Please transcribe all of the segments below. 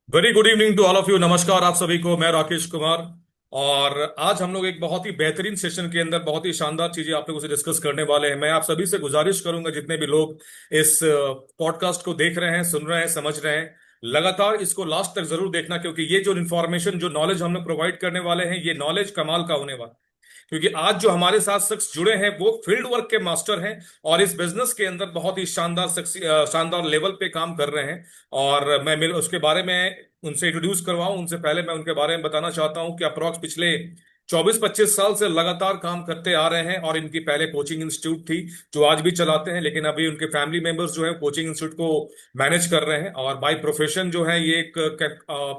Very good evening to all of you. नमस्कार आप सभी को। मैं राकेश कुमार। और आज हम लोग एक बहुत ही बेहतरीन सेशन के अंदर बहुत ही शानदार चीजें आप लोगों से डिस्कस करने वाले हैं। मैं आप सभी से गुजारिश करूंगा, जितने भी लोग इस पॉडकास्ट को देख रहे हैं, सुन रहे हैं, समझ रहे हैं, लगातार इसको लास्ट तक जरूर देखना, क्योंकि ये जो इन्फॉर्मेशन, जो नॉलेज हम लोग प्रोवाइड करने वाले हैं, ये नॉलेज कमाल का होने वाला है। क्योंकि आज जो हमारे साथ शख्स जुड़े हैं वो फील्ड वर्क के मास्टर हैं और इस बिजनेस के अंदर बहुत ही शानदार लेवल पे काम कर रहे हैं। और मैं मिल उसके बारे में उनसे इंट्रोड्यूस करवाऊं, उनसे पहले मैं उनके बारे में बताना चाहता हूं कि अप्रोक्स पिछले 24-25 साल से लगातार काम करते आ रहे हैं। और इनकी पहले कोचिंग इंस्टीट्यूट थी जो आज भी चलाते हैं, लेकिन अभी उनके फैमिली मेंबर्स जो है कोचिंग इंस्टीट्यूट को मैनेज कर रहे हैं। और बाय प्रोफेशन जो है ये एक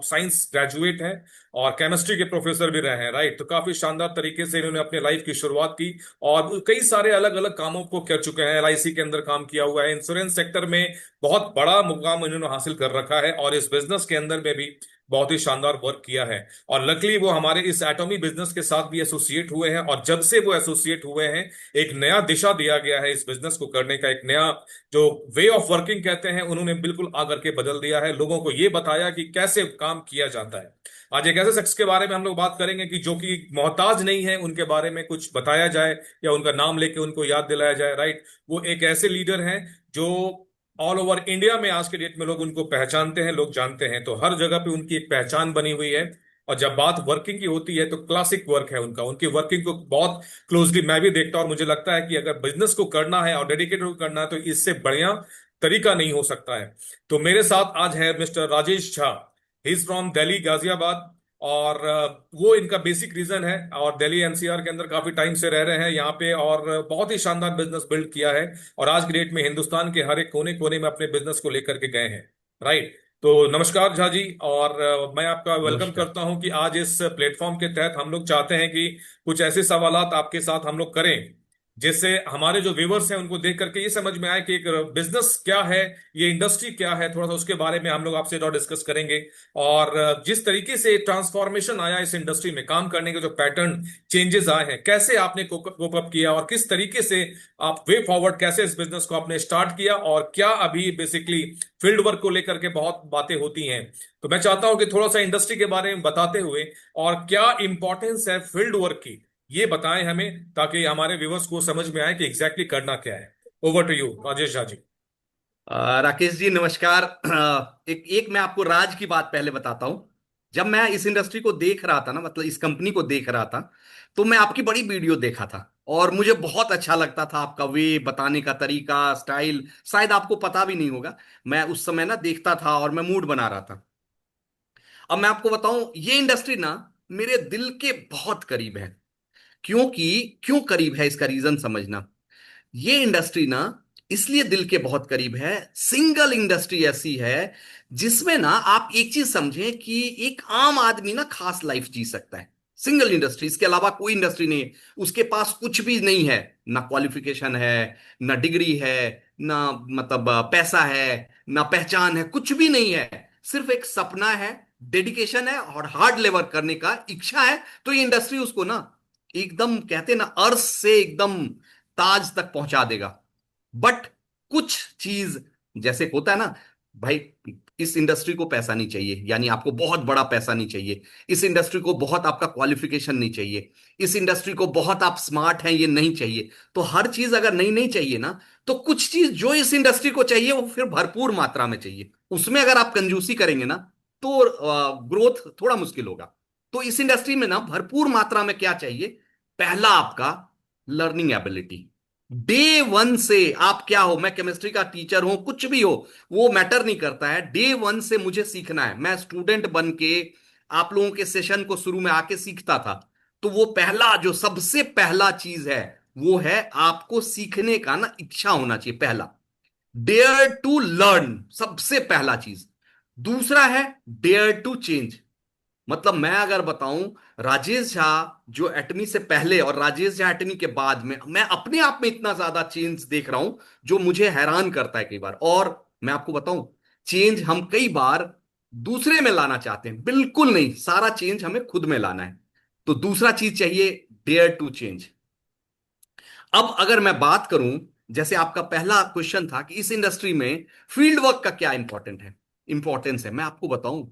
साइंस ग्रेजुएट है और केमिस्ट्री के प्रोफेसर भी रहे हैं, राइट। तो काफी शानदार तरीके से इन्होंने अपने लाइफ की शुरुआत की और कई सारे अलग अलग कामों को कर चुके हैं। एलआईसी के अंदर काम किया हुआ है, इंश्योरेंस सेक्टर में बहुत बड़ा मुकाम इन्होंने हासिल कर रखा है और इस बिजनेस के अंदर में भी बहुत ही शानदार वर्क किया है। और लकली वो हमारे इस एटॉमी बिजनेस के साथ भी एसोसिएट हुए हैं और जब से वो एसोसिएट हुए हैं एक नया दिशा दिया गया है इस बिजनेस को करने का। एक नया जो वे ऑफ वर्किंग कहते हैं उन्होंने बिल्कुल आकर के बदल दिया है, लोगों को ये बताया कि कैसे काम किया जाता है। आज एक ऐसे शख्स के बारे में हम लोग बात करेंगे कि जो कि मोहताज नहीं है उनके बारे में कुछ बताया जाए या उनका नाम लेके उनको याद दिलाया जाए, राइट। वो एक ऐसे लीडर हैं जो ऑल ओवर इंडिया में आज के डेट में लोग उनको पहचानते हैं, लोग जानते हैं। तो हर जगह पे उनकी एक पहचान बनी हुई है। और जब बात वर्किंग की होती है तो क्लासिक वर्क है उनका। उनकी वर्किंग को बहुत क्लोजली मैं भी देखता हूं और मुझे लगता है कि अगर बिजनेस को करना है और डेडिकेटेड करना है तो इससे बढ़िया तरीका नहीं हो सकता है। तो मेरे साथ आज है mister Rajesh Jha. He is from Delhi Ghaziabad. और वो इनका बेसिक रीजन है। और दिल्ली एनसीआर के अंदर काफी टाइम से रह रहे हैं यहाँ पे और बहुत ही शानदार बिजनेस बिल्ड किया है। और आज की डेट में हिंदुस्तान के हर एक कोने कोने में अपने बिजनेस को लेकर के गए हैं, राइट। तो नमस्कार झा जी। और मैं आपका वेलकम नमस्कार। करता हूं कि आज इस प्लेटफॉर्म के तहत हम लोग चाहते हैं कि कुछ ऐसे सवालात आपके साथ हम लोग करें जिससे हमारे जो व्यूवर्स हैं उनको देख करके ये समझ में आए कि एक बिजनेस क्या है, ये इंडस्ट्री क्या है, थोड़ा सा उसके बारे में हम लोग आपसे और डिस्कस करेंगे। और जिस तरीके से ट्रांसफॉर्मेशन आया इस इंडस्ट्री में काम करने के जो पैटर्न चेंजेस आए हैं, कैसे आपने कोप अप किया और किस तरीके से आप वे फॉरवर्ड कैसे इस बिजनेस को आपने स्टार्ट किया, और क्या अभी बेसिकली फील्ड वर्क को लेकर के बहुत बातें होती हैं। तो मैं चाहता हूं कि थोड़ा सा इंडस्ट्री के बारे में बताते हुए और क्या इंपॉर्टेंस है फील्ड वर्क की, ये बताएं हमें, ताकि हमारे व्यूवर्स को समझ में आए कि एग्जैक्टली करना क्या है। Over to you Rajesh Jha ji. Rakesh ji नमस्कार। एक एक मैं आपको राज की बात पहले बताता हूं। जब मैं इस इंडस्ट्री को देख रहा था ना, मतलब इस कंपनी को देख रहा था, तो मैं आपकी बड़ी वीडियो देखा था और मुझे बहुत अच्छा लगता था आपका वे बताने का तरीका, स्टाइल। शायद आपको पता भी नहीं होगा, मैं उस समय ना देखता था और मैं मूड बना रहा था। अब मैं आपको बताऊं, ये इंडस्ट्री ना मेरे दिल के बहुत करीब है। क्योंकि क्यों करीब है इसका रीजन समझना। ये इंडस्ट्री ना इसलिए दिल के बहुत करीब है, सिंगल इंडस्ट्री ऐसी है जिसमें ना आप एक चीज समझें कि एक आम आदमी ना खास लाइफ जी सकता है। सिंगल इंडस्ट्री, इसके अलावा कोई इंडस्ट्री नहीं है। उसके पास कुछ भी नहीं है, ना क्वालिफिकेशन है, ना डिग्री है, ना मतलब पैसा है, ना पहचान है, कुछ भी नहीं है। सिर्फ एक सपना है, डेडिकेशन है और हार्ड लेबर करने का इच्छा है। तो ये इंडस्ट्री उसको ना एकदम कहते हैं ना अर्श से एकदम ताज तक पहुंचा देगा। बट कुछ चीज जैसे होता है ना भाई, इस इंडस्ट्री को पैसा नहीं चाहिए, यानी आपको बहुत बड़ा पैसा नहीं चाहिए। इस इंडस्ट्री को बहुत आपका क्वालिफिकेशन नहीं चाहिए। इस इंडस्ट्री को बहुत आप स्मार्ट हैं ये नहीं चाहिए। तो हर चीज अगर नहीं नहीं चाहिए ना, तो कुछ चीज जो इस इंडस्ट्री को चाहिए वो फिर भरपूर मात्रा में चाहिए। उसमें अगर आप कंजूसी करेंगे ना, तो ग्रोथ थोड़ा मुश्किल होगा। तो इस इंडस्ट्री में ना भरपूर मात्रा में क्या चाहिए? पहला आपका लर्निंग एबिलिटी। डे वन से आप क्या हो, मैं केमिस्ट्री का टीचर हूं, कुछ भी हो, वो मैटर नहीं करता है। डे वन से मुझे सीखना है। मैं स्टूडेंट बन के आप लोगों के सेशन को शुरू में आके सीखता था। तो वो पहला जो सबसे पहला चीज है वो है आपको सीखने का ना इच्छा होना चाहिए। पहला डेयर टू लर्न, सबसे पहला चीज। दूसरा है डेयर टू चेंज। मतलब मैं अगर बताऊं, राजेश झा जो एटमी से पहले और राजेश झा एटमी के बाद में, मैं अपने आप में इतना ज्यादा चेंज देख रहा हूं जो मुझे हैरान करता है कई बार। और मैं आपको बताऊं, चेंज हम कई बार दूसरे में लाना चाहते हैं, बिल्कुल नहीं, सारा चेंज हमें खुद में लाना है। तो दूसरा चीज चाहिए, डेयर टू चेंज। अब अगर मैं बात करूं, जैसे आपका पहला क्वेश्चन था कि इस इंडस्ट्री में फील्ड वर्क का क्या इंपॉर्टेंट है, इंपॉर्टेंस है, मैं आपको बताऊं।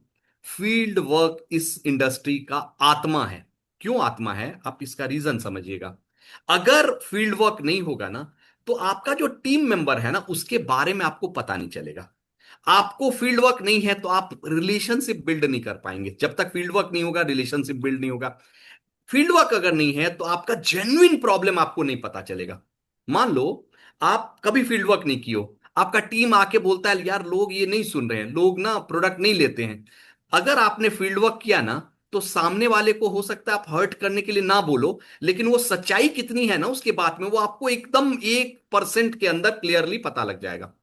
फील्ड वर्क इस इंडस्ट्री का आत्मा है। क्यों आत्मा है, आप इसका रीजन समझिएगा। अगर फील्ड वर्क नहीं होगा ना, तो आपका जो टीम मेंबर है ना, उसके बारे में आपको पता नहीं चलेगा। आपको फील्ड वर्क नहीं है तो आप रिलेशनशिप बिल्ड नहीं कर पाएंगे। जब तक फील्ड वर्क नहीं होगा, रिलेशनशिप बिल्ड नहीं होगा। फील्ड वर्क अगर नहीं है तो आपका जेन्युइन प्रॉब्लम आपको नहीं पता चलेगा। मान लो आप कभी फील्ड वर्क नहीं किए हो, आपका टीम आके बोलता है यार लोग ये नहीं सुन रहे हैं, लोग ना प्रोडक्ट नहीं लेते हैं। अगर आपने फील्ड वर्क किया ना, तो सामने वाले को हो सकता है आप हर्ट करने के लिए ना बोलो, लेकिन वो सच्चाई कितनी है ना उसके बात में, वो आपको एकदम 1% के अंदर क्लियरली पता लग जाएगा।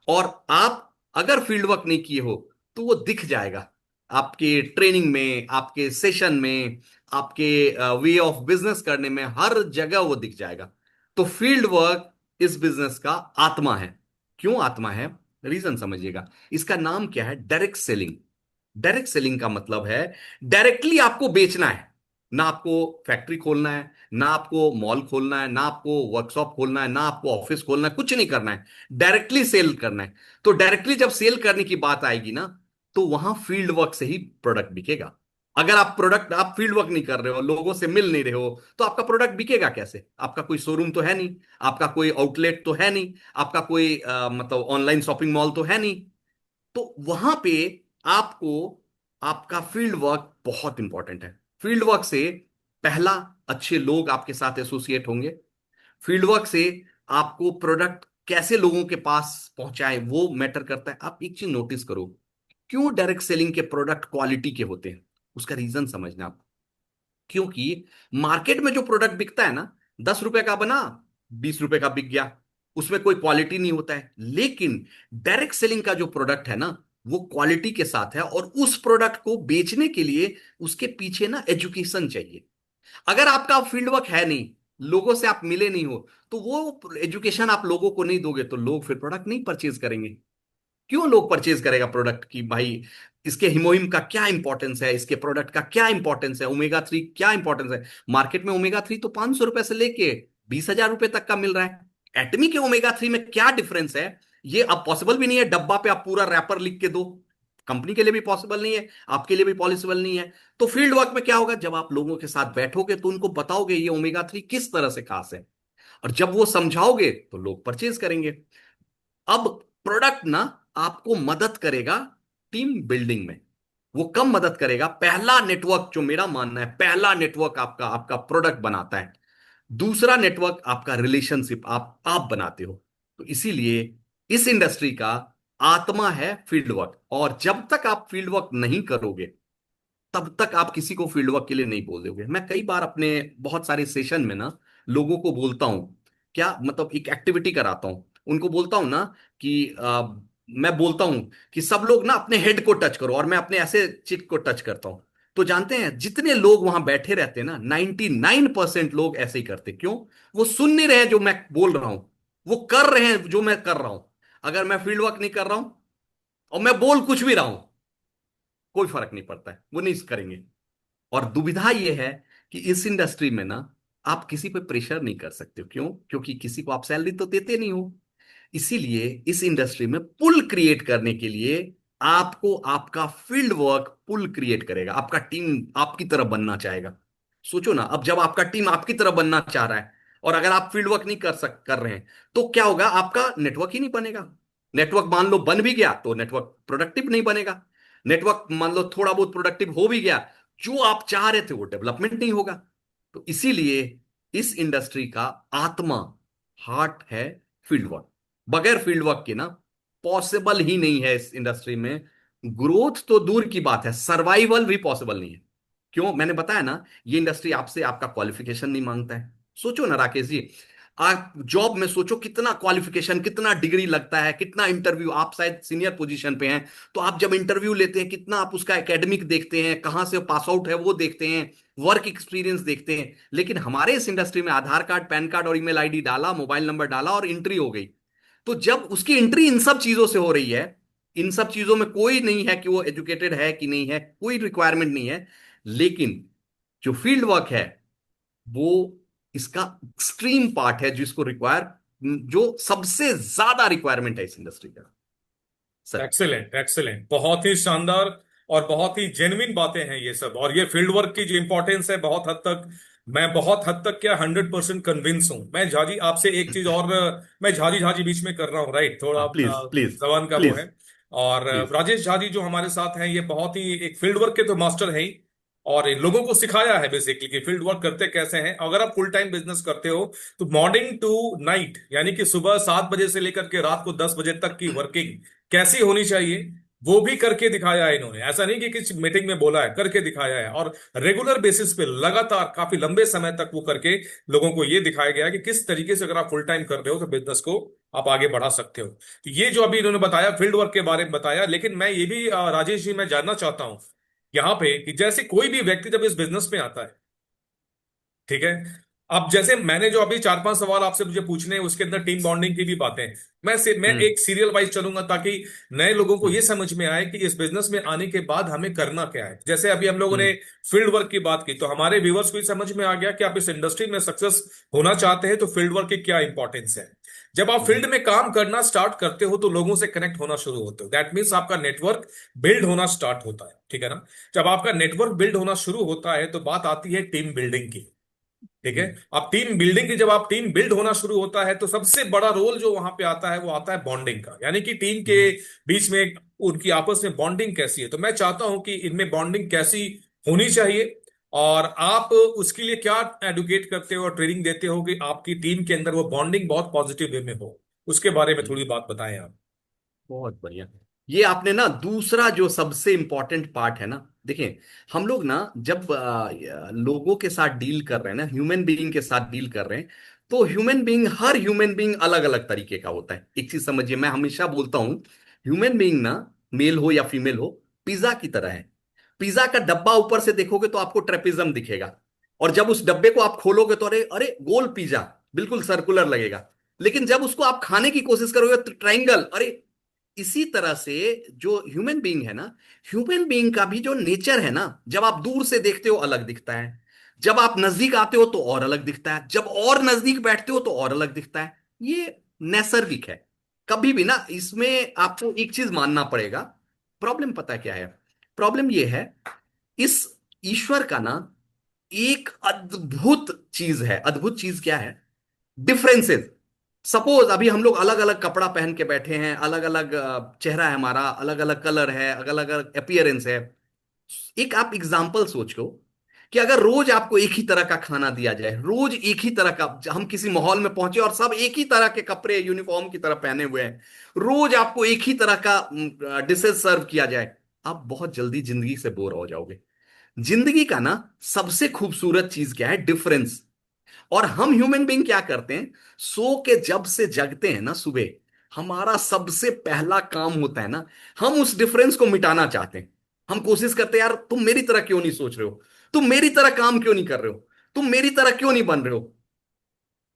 और आप अगर फील्ड वर्क नहीं किए हो, तो वो दिख जाएगा आपके ट्रेनिंग में, आपके सेशन में, आपके वे ऑफ बिजनेस करने में, हर जगह वो दिख जाएगा। तो फील्ड वर्क इस बिजनेस का आत्मा है। क्यों आत्मा है, रीजन समझिएगा। इसका नाम क्या है, डायरेक्ट सेलिंग। डायरेक्ट सेलिंग का मतलब है डायरेक्टली आपको बेचना है। ना आपको फैक्ट्री खोलना है, ना आपको मॉल खोलना है, ना आपको वर्कशॉप खोलना है, ना आपको ऑफिस खोलना है, कुछ नहीं करना है। डायरेक्टली सेल करना है। तो डायरेक्टली जब सेल करने की बात आएगी ना, तो वहां फील्ड वर्क से ही प्रोडक्ट बिकेगा। अगर आप फील्ड वर्क नहीं कर रहे हो, लोगों से मिल नहीं रहे हो, तो आपका प्रोडक्ट बिकेगा कैसे? आपका कोई शोरूम तो है नहीं, आपका कोई आउटलेट तो है नहीं, आपका कोई मतलब ऑनलाइन शॉपिंग मॉल तो है नहीं। तो वहां पे आपको आपका फील्ड वर्क बहुत इंपॉर्टेंट है। फील्ड वर्क से पहला, अच्छे लोग आपके साथ एसोसिएट होंगे। फील्ड वर्क से आपको प्रोडक्ट कैसे लोगों के पास पहुंचाए वो मैटर करता है। आप एक चीज नोटिस करो, क्यों डायरेक्ट सेलिंग के प्रोडक्ट क्वालिटी के होते हैं, उसका रीजन समझना आप। क्योंकि मार्केट में जो प्रोडक्ट बिकता है ना, 10 रुपए का बना, 20 रुपए का बिक गया, उसमें कोई क्वालिटी नहीं होता है। लेकिन डायरेक्ट सेलिंग का जो प्रोडक्ट है ना, वो क्वालिटी के साथ है। और उस प्रोडक्ट को बेचने के लिए उसके पीछे ना एजुकेशन चाहिए। अगर आपका फील्ड वर्क है नहीं, लोगों से आप मिले नहीं हो, तो वो एजुकेशन आप लोगों को नहीं दोगे, तो लोग फिर प्रोडक्ट नहीं परचेज करेंगे। क्यों लोग परचेज करेगा प्रोडक्ट की भाई, इसके हिमोहिम का क्या इंपॉर्टेंस है, इसके प्रोडक्ट का क्या इंपॉर्टेंस है, ओमेगा 3 क्या इंपॉर्टेंस है। मार्केट में ओमेगा 3 तो 500 रुपए से लेके 20,000 रुपए तक का मिल रहा है। एटमी के ओमेगा 3 में क्या डिफरेंस है, ये अब पॉसिबल भी नहीं है डब्बा पे आप पूरा रैपर लिख के दो। कंपनी के लिए भी पॉसिबल नहीं है, आपके लिए भी पॉसिबल नहीं है। तो फील्ड वर्क में क्या होगा, जब आप लोगों के साथ बैठोगे तो उनको बताओगे ये ओमेगा 3 किस तरह से खास है, और जब वो समझाओगे तो लोग परचेज करेंगे। अब प्रोडक्ट ना आपको मदद करेगा टीम बिल्डिंग में, वो कम मदद करेगा। पहला नेटवर्क, जो मेरा मानना है, पहला नेटवर्क आपका आपका प्रोडक्ट बनाता है। दूसरा नेटवर्क आपका रिलेशनशिप आप बनाते हो। तो इसीलिए इस इंडस्ट्री का आत्मा है फील्ड वर्क। और जब तक आप फील्ड वर्क नहीं करोगे, तब तक आप किसी को फील्ड वर्क के लिए नहीं बोल दोगे। मैं कई बार अपने बहुत सारे सेशन में ना लोगों को बोलता हूं, क्या मतलब एक एक्टिविटी कराता हूं, उनको बोलता हूं ना कि मैं बोलता हूं कि सब लोग ना अपने हेड को टच करो, और मैं अपने ऐसे चिक को टच करता हूं। तो जानते हैं जितने लोग वहां बैठे रहते हैं ना, 99% लोग ऐसे ही करते। क्यों? वो सुन नहीं रहे हैं जो मैं बोल रहा हूं, वो कर रहे हैं जो मैं कर रहा हूं। अगर मैं फील्ड वर्क नहीं कर रहा हूं और मैं बोल कुछ भी रहा हूं, कोई फर्क नहीं पड़ता है, वो नहीं करेंगे। और दुविधा यह है कि इस इंडस्ट्री में ना आप किसी पे प्रेशर नहीं कर सकते हो। क्यों? क्योंकि किसी को आप सैलरी तो देते नहीं हो। इसीलिए इस इंडस्ट्री में पुल क्रिएट करने के लिए आपको आपका फील्ड वर्क पुल क्रिएट करेगा। आपका टीम आपकी तरह बनना चाहेगा। सोचो ना, अब जब आपका टीम आपकी तरह बनना चाह रहा है, और अगर आप फील्ड वर्क नहीं कर रहे हैं, तो क्या होगा, आपका नेटवर्क ही नहीं बनेगा। नेटवर्क मान लो बन भी गया तो नेटवर्क प्रोडक्टिव नहीं बनेगा। नेटवर्क मान लो थोड़ा बहुत प्रोडक्टिव हो भी गया, जो आप चाह रहे थे वो डेवलपमेंट नहीं होगा। तो इसीलिए इस इंडस्ट्री का आत्मा, हार्ट है फील्ड वर्क। बगैर फील्ड वर्क के ना पॉसिबल ही नहीं है इस इंडस्ट्री में। ग्रोथ तो दूर की बात है, सर्वाइवल भी पॉसिबल नहीं है। क्यों? मैंने बताया ना, ये इंडस्ट्री आपसे आपका क्वालिफिकेशन नहीं मांगता है। सोचो ना राकेश जी, आप जॉब में सोचो कितना क्वालिफिकेशन, कितना डिग्री लगता है, कितना इंटरव्यू। आप शायद सीनियर पोजीशन पे हैं, तो आप जब इंटरव्यू लेते हैं, कितना आप उसका एकेडमिक देखते हैं, कहां से पास आउट है वो देखते हैं, वर्क एक्सपीरियंस देखते हैं। लेकिन हमारे इस इंडस्ट्री में आधार कार्ड, पैन कार्ड और ईमेल आईडी डाला, मोबाइल नंबर डाला और एंट्री हो गई। तो जब उसकी एंट्री इन सब चीजों से हो रही है, इन सब चीजों में कोई नहीं है कि वो एजुकेटेड है कि नहीं है, कोई रिक्वायरमेंट नहीं है। लेकिन जो फील्ड वर्क है, वो इसका एक्सट्रीम पार्ट है, जिसको रिक्वायर, जो सबसे ज्यादा रिक्वायरमेंट है इस इंडस्ट्री का। सर। एक्सेलेंट, एक्सेलेंट, बहुत ही शानदार। और बहुत ही जेन्युइन बातें हैं ये सब। और ये फील्ड वर्क की जो इंपॉर्टेंस है, बहुत हद तक, मैं बहुत हद तक क्या 100% कन्विंस हूं। मैं झाजी आपसे एक चीज और, मैं झाजी झाजी बीच में कर रहा हूँ, राइट, थोड़ा प्लीज प्लीज जबान का वो प्लीज है। और प्लीज। राजेश झाजी जो हमारे साथ हैं, ये बहुत ही एक फील्ड वर्क के तो मास्टर हैं ही, और इन लोगों को सिखाया है बेसिकली कि फील्ड वर्क करते कैसे हैं। अगर आप फुल टाइम बिजनेस करते हो तो मॉर्निंग टू नाइट, यानी कि सुबह 7 बजे से लेकर के रात को 10 बजे तक की वर्किंग कैसी होनी चाहिए, वो भी करके दिखाया है इन्होंने। ऐसा नहीं कि किसी मीटिंग में बोला है, करके दिखाया है। और रेगुलर बेसिस पे लगातार काफी लंबे समय तक वो करके लोगों को ये दिखाया गया है कि किस तरीके से अगर आप फुल टाइम कर रहे हो तो बिजनेस को आप आगे बढ़ा सकते हो। तो ये जो अभी इन्होंने बताया, फील्ड वर्क के बारे में बताया, लेकिन मैं ये भी राजेश जी, मैं जानना चाहता हूं यहाँ पे कि जैसे कोई भी व्यक्ति जब इस बिजनेस में आता है, ठीक है, अब जैसे मैंने जो अभी 4-5 सवाल आपसे मुझे पूछने हैं, उसके अंदर टीम बॉन्डिंग की भी बातें हैं। मैं हम्म एक सीरियल वाइज चलूंगा ताकि नए लोगों को हम्म ये समझ में आए कि इस बिजनेस में आने के बाद हमें करना क्या है। जैसे अभी हम लोगों ने हम्म फील्ड वर्क की बात की, तो हमारे व्यूवर्स को ये समझ में आ गया कि आप इस इंडस्ट्री में सक्सेस होना चाहते हैं तो फील्ड वर्क की क्या इंपॉर्टेंस है। जब आप फील्ड हम्म में काम करना स्टार्ट करते हो तो लोगों से कनेक्ट होना शुरू होते हो, दैट मीन्स आपका नेटवर्क बिल्ड होना स्टार्ट होता है, ठीक है ना। जब आपका नेटवर्क बिल्ड होना शुरू होता है तो बात आती है टीम बिल्डिंग की, ठीक है। हम्म अब टीम बिल्डिंग की, जब आप टीम बिल्ड होना शुरू होता है तो सबसे बड़ा रोल जो वहां पे आता है वो आता है बॉन्डिंग का, यानी कि टीम के हम्म बीच में उनकी आपस में बॉन्डिंग कैसी है। तो मैं चाहता हूं कि इनमें बॉन्डिंग कैसी होनी चाहिए, और आप उसके लिए क्या एडुकेट करते हो और ट्रेनिंग देते हो कि आपकी टीम के अंदर वो बॉन्डिंग बहुत पॉजिटिव वे में हो। उसके बारे में हम्म। थोड़ी बात बताएं आप। बहुत बढ़िया। ये आपने ना दूसरा जो सबसे इंपॉर्टेंट पार्ट है ना, देखिए, हम लोग ना जब लोगों के साथ डील कर रहे हैं ना, ह्यूमन बीइंग के साथ डील कर रहे हैं, तो ह्यूमन बीइंग, हर ह्यूमन बीइंग अलग अलग तरीके का होता है। एक चीज समझिए, मैं हमेशा बोलता हूं, ह्यूमन बीइंग ना, मेल हो या फीमेल हो, पिज्जा की तरह है। पिज्जा का डब्बा ऊपर से देखोगे तो आपको ट्रेपिज्म दिखेगा, और जब उस डब्बे को आप खोलोगे तो अरे अरे, गोल पिज्जा, बिल्कुल सर्कुलर लगेगा। लेकिन जब उसको आप खाने की कोशिश करोगे तो ट्रायंगल, अरे। इसी तरह से जो ह्यूमन बीइंग है ना, ह्यूमन बीइंग का भी जो नेचर है ना, जब आप दूर से देखते हो अलग दिखता है, जब आप नजदीक आते हो तो और अलग दिखता है, जब और नजदीक बैठते हो तो और अलग दिखता है। ये नैसर्गिक है। कभी भी ना इसमें आपको एक चीज मानना पड़ेगा। प्रॉब्लम पता क्या है? प्रॉब्लम ये है, इस ईश्वर का ना एक अद्भुत चीज है। अद्भुत चीज क्या है? डिफरेंसेस। सपोज अभी हम लोग अलग अलग कपड़ा पहन के बैठे हैं, अलग अलग चेहरा है हमारा, अलग अलग कलर है, अलग अलग अपीयरेंस है। एक आप एग्जाम्पल सोच लो कि अगर रोज आपको एक ही तरह का खाना दिया जाए, रोज एक ही तरह का, हम किसी माहौल में पहुंचे और सब एक ही तरह के कपड़े यूनिफॉर्म की तरह पहने हुए हैं, रोज आपको एक ही तरह का डिशेज सर्व किया जाए, आप बहुत जल्दी जिंदगी से बोर हो जाओगे। जिंदगी का ना सबसे खूबसूरत चीज क्या है? डिफरेंस। और हम ह्यूमन बीइंग क्या करते हैं? सो के जब से जगते हैं ना सुबह, हमारा सबसे पहला काम होता है ना, हम उस डिफरेंस को मिटाना चाहते हैं। हम कोशिश करते हैं, यार तुम मेरी तरह क्यों नहीं सोच रहे हो, तुम मेरी तरह काम क्यों नहीं कर रहे हो, तुम मेरी तरह क्यों नहीं बन रहे हो।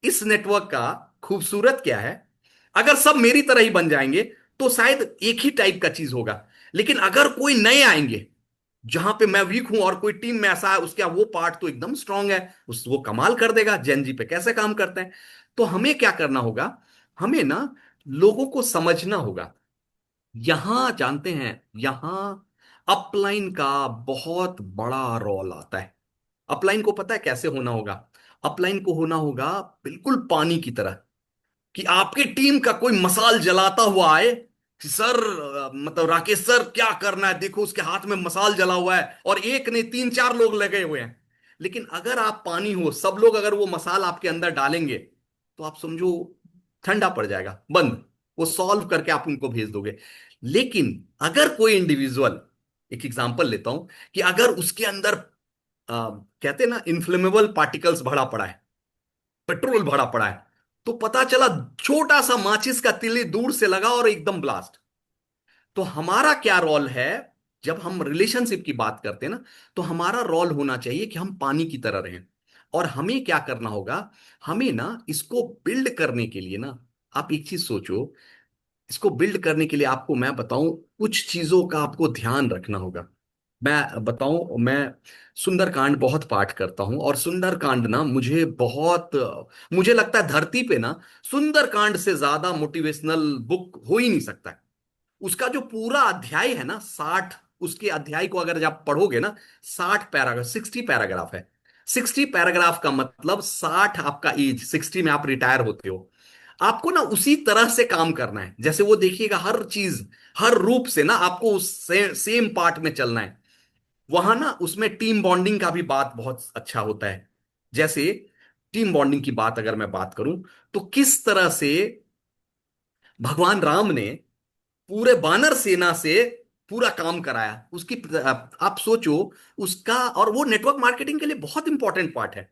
इस नेटवर्क का खूबसूरत क्या है? अगर सब मेरी तरह ही बन जाएंगे तो शायद एक ही टाइप का चीज होगा। लेकिन अगर कोई नए आएंगे, जहां पे मैं वीक हूं और कोई टीम में ऐसा है उसका वो पार्ट तो एकदम स्ट्रांग है, उस वो कमाल कर देगा, जेनजी पे कैसे काम करते हैं। तो हमें क्या करना होगा? हमें ना लोगों को समझना होगा। यहां जानते हैं, यहां अपलाइन का बहुत बड़ा रोल आता है। अपलाइन को पता है कैसे होना होगा? अपलाइन को होना होगा बिल्कुल पानी की तरह, कि आपके टीम का कोई मसाल जलाता हुआ आए कि सर, मतलब राकेश सर क्या करना है, देखो उसके हाथ में मसाल जला हुआ है, और एक नहीं, तीन चार लोग लगे हुए हैं। लेकिन अगर आप पानी हो, सब लोग अगर वो मसाल आपके अंदर डालेंगे, तो आप समझो ठंडा पड़ जाएगा, बंद। वो सॉल्व करके आप उनको भेज दोगे। लेकिन अगर कोई इंडिविजुअल, एक एग्जांपल लेता हूं, कि अगर उसके अंदर कहते हैं ना, इन्फ्लेमेबल पार्टिकल्स भरा पड़ा है, पेट्रोल भरा पड़ा है, तो पता चला छोटा सा माचिस का तिली दूर से लगा और एकदम ब्लास्ट। तो हमारा क्या रोल है? जब हम रिलेशनशिप की बात करते हैं ना, तो हमारा रोल होना चाहिए कि हम पानी की तरह रहें। और हमें क्या करना होगा? हमें ना इसको बिल्ड करने के लिए ना, आप एक चीज सोचो, इसको बिल्ड करने के लिए आपको मैं बताऊं, कुछ चीजों का आपको ध्यान रखना होगा। मैं बताऊं, मैं सुंदरकांड बहुत पाठ करता हूं, और सुंदरकांड ना मुझे लगता है धरती पे ना सुंदरकांड से ज्यादा मोटिवेशनल बुक हो ही नहीं सकता है। उसका जो पूरा अध्याय है ना, 60 उसके अध्याय को अगर आप पढ़ोगे ना, 60 पैराग्राफ, 60 पैराग्राफ है। 60 पैराग्राफ का मतलब 60 आपका एज, 60 में आप रिटायर होते हो। आपको ना उसी तरह से काम करना है, जैसे वो देखिएगा हर चीज, हर रूप से ना आपको उस सेम पार्ट में चलना है। वहां ना उसमें टीम बॉन्डिंग का भी बात बहुत अच्छा होता है। जैसे टीम बॉन्डिंग की बात अगर मैं बात करूं, तो किस तरह से भगवान राम ने पूरे वानर सेना से पूरा काम कराया उसकी, आप सोचो उसका। और वो नेटवर्क मार्केटिंग के लिए बहुत इंपॉर्टेंट पार्ट है।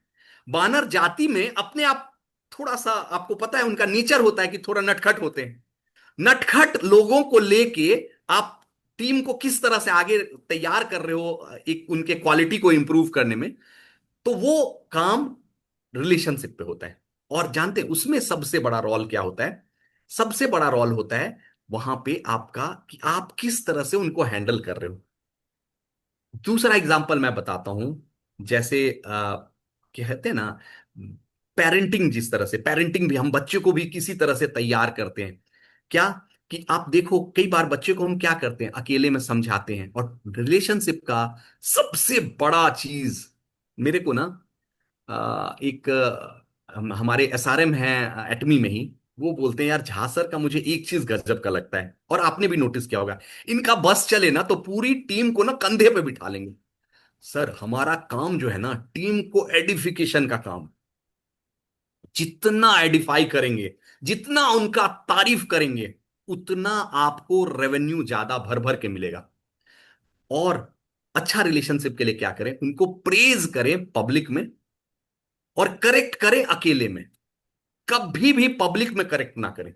वानर जाति में अपने आप थोड़ा सा, आपको पता है उनका नेचर होता है कि थोड़ा नटखट होते हैं। नटखट लोगों को लेके आप टीम को किस तरह से आगे तैयार कर रहे हो एक उनके क्वालिटी को इंप्रूव करने में, तो वो काम रिलेशनशिप पे होता है। और जानते हैं उसमें सबसे बड़ा रोल क्या होता है? सबसे बड़ा रोल होता है वहां पे आपका, कि आप किस तरह से उनको हैंडल कर रहे हो। दूसरा एग्जांपल मैं बताता हूं। जैसे कहते हैं ना, पेरेंटिंग, जिस तरह से पेरेंटिंग भी हम बच्चे को भी किसी तरह से तैयार करते हैं। क्या? कि आप देखो कई बार बच्चे को हम क्या करते हैं, अकेले में समझाते हैं। और रिलेशनशिप का सबसे बड़ा चीज, मेरे को ना एक हमारे एसआरएम हैं एटमी में ही, वो बोलते हैं यार झा सर का मुझे एक चीज गजब का लगता है, और आपने भी नोटिस किया होगा, इनका बस चले ना तो पूरी टीम को ना कंधे पे बिठा लेंगे। सर हमारा काम जो है ना, टीम को एडिफिकेशन का काम, जितना एडिफाई करेंगे, जितना उनका तारीफ करेंगे, उतना आपको रेवेन्यू ज्यादा भर भर के मिलेगा। और अच्छा रिलेशनशिप के लिए क्या करें, उनको प्रेज करें पब्लिक में, और करेक्ट करें अकेले में। कभी भी पब्लिक में करेक्ट ना करें,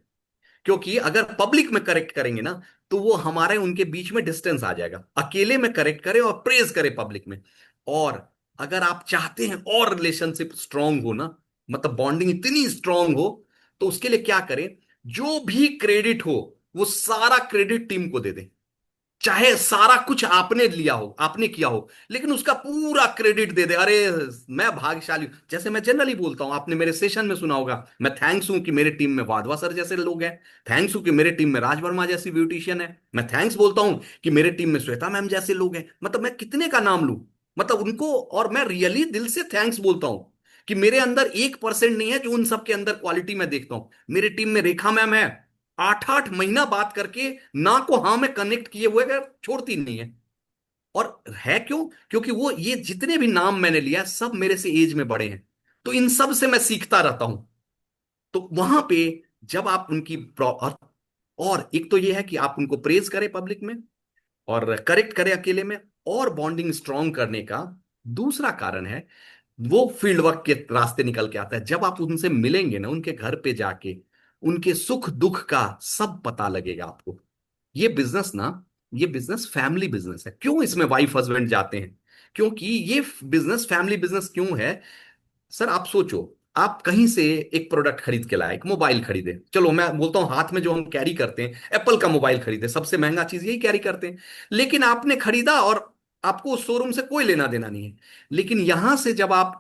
क्योंकि अगर पब्लिक में करेक्ट करेंगे ना, तो वो हमारे उनके बीच में डिस्टेंस आ जाएगा। अकेले में करेक्ट करें और प्रेज करें पब्लिक में। और अगर आप चाहते हैं और रिलेशनशिप स्ट्रांग हो ना, मतलब बॉन्डिंग इतनी स्ट्रांग हो, तो उसके लिए क्या करें, जो भी क्रेडिट हो वो सारा क्रेडिट टीम को दे दें। चाहे सारा कुछ आपने लिया हो, आपने किया हो, लेकिन उसका पूरा क्रेडिट दे दे। अरे मैं भाग्यशाली हूं, जैसे मैं जनरली बोलता हूं, आपने मेरे सेशन में सुना होगा, मैं थैंक्स हूं कि मेरे टीम में वाधवा सर जैसे लोग हैं। थैंक्स हूं कि मेरे टीम में राज वर्मा जैसी ब्यूटिशियन है। मैं थैंक्स बोलता हूं कि मेरे टीम में श्वेता मैम जैसे लोग हैं। मतलब मैं कितने का नाम लूं, मतलब उनको। और मैं रियली दिल से थैंक्स बोलता हूं कि मेरे अंदर 1% नहीं है जो उन सबके अंदर क्वालिटी मैं देखता हूं। मेरे टीम में रेखा मैम है, 8-8 महीना बात करके ना को हाँ में कनेक्ट किए हुए अगर छोड़ती नहीं है। और है क्यों? क्योंकि वो ये जितने भी नाम मैंने लिया सब मेरे से एज में बड़े हैं, तो इन सब से मैं सीखता रहता हूं। तो वहां पे जब आप उनकी और एक तो ये है कि आप उनको प्रेज करें पब्लिक में, और करेक्ट करें अकेले में। और बॉन्डिंग स्ट्रांग करने का दूसरा कारण है, वो फील्ड वर्क के रास्ते निकल के आता है। जब आप उनसे मिलेंगे ना, उनके घर पे जाके उनके सुख दुख का सब पता लगेगा आपको। ये बिजनेस ना, ये बिजनेस फैमिली बिजनेस है। क्यों इसमें वाइफ हस्बैंड जाते हैं? क्योंकि ये बिजनेस फैमिली बिजनेस क्यों है? सर आप सोचो, आप कहीं से एक प्रोडक्ट खरीद के लाए, एक मोबाइल खरीदे, चलो मैं बोलता हूं हाथ में जो हम कैरी करते हैं, एप्पल का मोबाइल खरीदे, सबसे महंगा चीज यही कैरी करते हैं। लेकिन आपने खरीदा और आपको उस शोरूम से कोई लेना देना नहीं है। लेकिन यहां से जब आप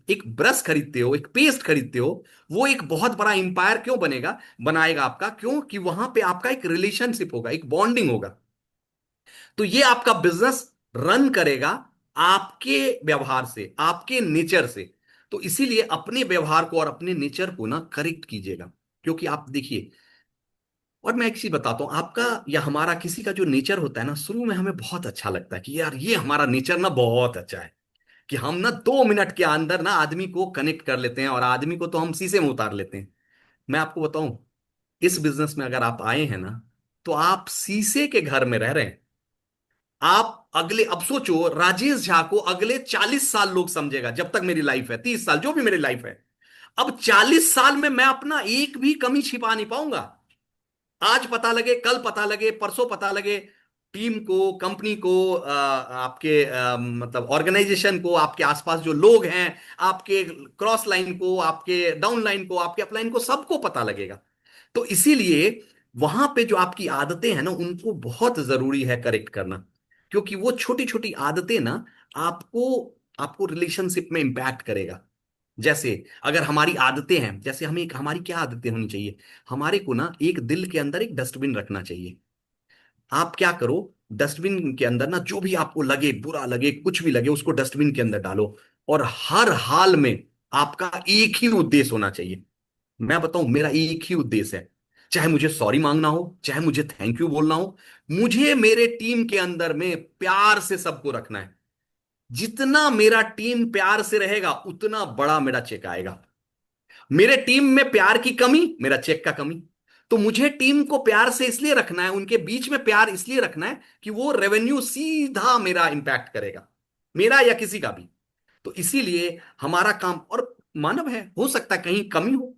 एक ब्रश खरीदते हो, एक पेस्ट खरीदते हो, वो एक बहुत बड़ा इंपायर क्यों बनेगा, बनाएगा आपका? क्यों? कि वहां पे आपका एक रिलेशनशिप होगा, एक बॉन्डिंग होगा। तो ये आपका बिजनेस रन करेगा आपके व्यवहार से, आपके नेचर से। तो इसीलिए अपने व्यवहार को और अपने नेचर को ना करेक्ट कीजिएगा। क्योंकि आप देखिए, और मैं एक चीज बताता हूं, आपका या हमारा किसी का जो नेचर होता है ना, शुरू में हमें बहुत अच्छा लगता है कि यार ये हमारा नेचर ना बहुत अच्छा है, कि हम ना 2 मिनट के अंदर ना आदमी को कनेक्ट कर लेते हैं, और आदमी को तो हम शीशे में उतार लेते हैं। मैं आपको बताऊं, इस बिजनेस में अगर आप आए हैं ना, तो आप शीशे के घर में रह रहे हैं। आप अगले, अब सोचो राजेश झा को अगले 40 साल लोग समझेगा, जब तक मेरी लाइफ है, 30 साल जो भी मेरी लाइफ है। अब 40 साल में मैं अपना एक भी कमी छिपा नहीं पाऊंगा। आज पता लगे, कल पता लगे, परसों पता लगे, टीम को, कंपनी को, आपके मतलब ऑर्गेनाइजेशन को, आपके आसपास जो लोग हैं, आपके क्रॉस लाइन को, आपके डाउन लाइन को, आपके अपलाइन को, सबको पता लगेगा। तो इसीलिए वहां पे जो आपकी आदतें हैं ना, उनको बहुत जरूरी है करेक्ट करना। क्योंकि वो छोटी छोटी आदतें ना आपको आपको रिलेशनशिप में इंपैक्ट करेगा। जैसे अगर हमारी आदतें हैं, जैसे हमें हमारी क्या आदतें होनी चाहिए, हमारे को ना एक दिल के अंदर एक डस्टबिन रखना चाहिए। आप क्या करो, डस्टबिन के अंदर ना जो भी आपको लगे, बुरा लगे, कुछ भी लगे, उसको डस्टबिन के अंदर डालो। और हर हाल में आपका एक ही उद्देश्य होना चाहिए। मैं बताऊं, मेरा एक ही उद्देश्य है। चाहे मुझे सॉरी मांगना हो, चाहे मुझे थैंक यू बोलना हो, मुझे मेरे टीम के अंदर में प्यार से सबको रखना है। जितना मेरा टीम प्यार से रहेगा, उतना बड़ा मेरा चेक आएगा। मेरे टीम में प्यार की कमी, मेरा चेक का कमी। तो मुझे टीम को प्यार से इसलिए रखना है, उनके बीच में प्यार इसलिए रखना है कि वो रेवेन्यू सीधा मेरा इंपैक्ट करेगा, मेरा या किसी का भी। तो इसीलिए हमारा काम, और मानव है, हो सकता है कहीं कमी हो।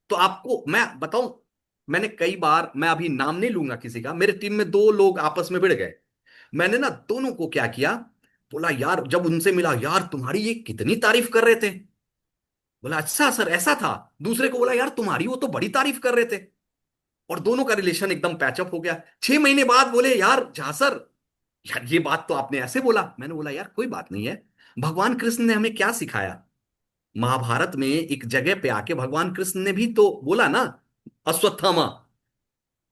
तो आपको मैं बताऊं, मैंने कई बार, मैं अभी नाम नहीं लूंगा किसी का, मेरे टीम में दो लोग आपस में भिड़ गए। मैंने ना दोनों को क्या किया, बोला यार, जब उनसे मिला, यार तुम्हारी ये कितनी तारीफ कर रहे थे। बोला अच्छा सर ऐसा था। दूसरे को बोला यार तुम्हारी वो तो बड़ी तारीफ कर रहे थे। और दोनों का रिलेशन एकदम पैचअप हो गया। 6 महीने बाद बोले यार झा सर, यार ये बात तो आपने ऐसे बोला। मैंने बोला यार कोई बात नहीं है। भगवान कृष्ण ने हमें क्या सिखाया? महाभारत में एक जगह पे आके भगवान कृष्ण ने भी तो बोला ना, अश्वत्थामा।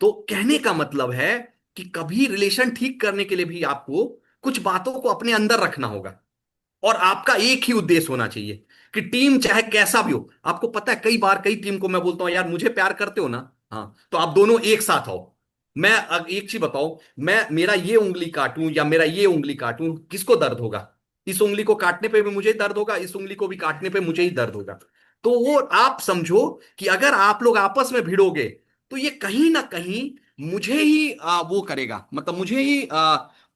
तो कहने का मतलब है कि कभी रिलेशन ठीक करने के लिए भी आपको कुछ बातों को अपने अंदर रखना होगा। और आपका एक ही उद्देश्य होना चाहिए कि टीम चाहे कैसा भी हो। आपको पता है, कई बार कई टीम को मैं बोलता हूं यार मुझे प्यार करते हो ना, हाँ तो आप दोनों एक साथ आओ। मैं एक चीज बताओ, मैं मेरा ये उंगली काटूं या मेरा ये उंगली काटूं, किसको दर्द होगा? इस उंगली को काटने पे भी मुझे ही दर्द होगा, इस उंगली को भी काटने पे मुझे ही दर्द होगा। तो वो आप समझो कि अगर आप लोग आपस में भिड़ोगे, तो ये कहीं ना कहीं मुझे ही वो करेगा, मतलब मुझे ही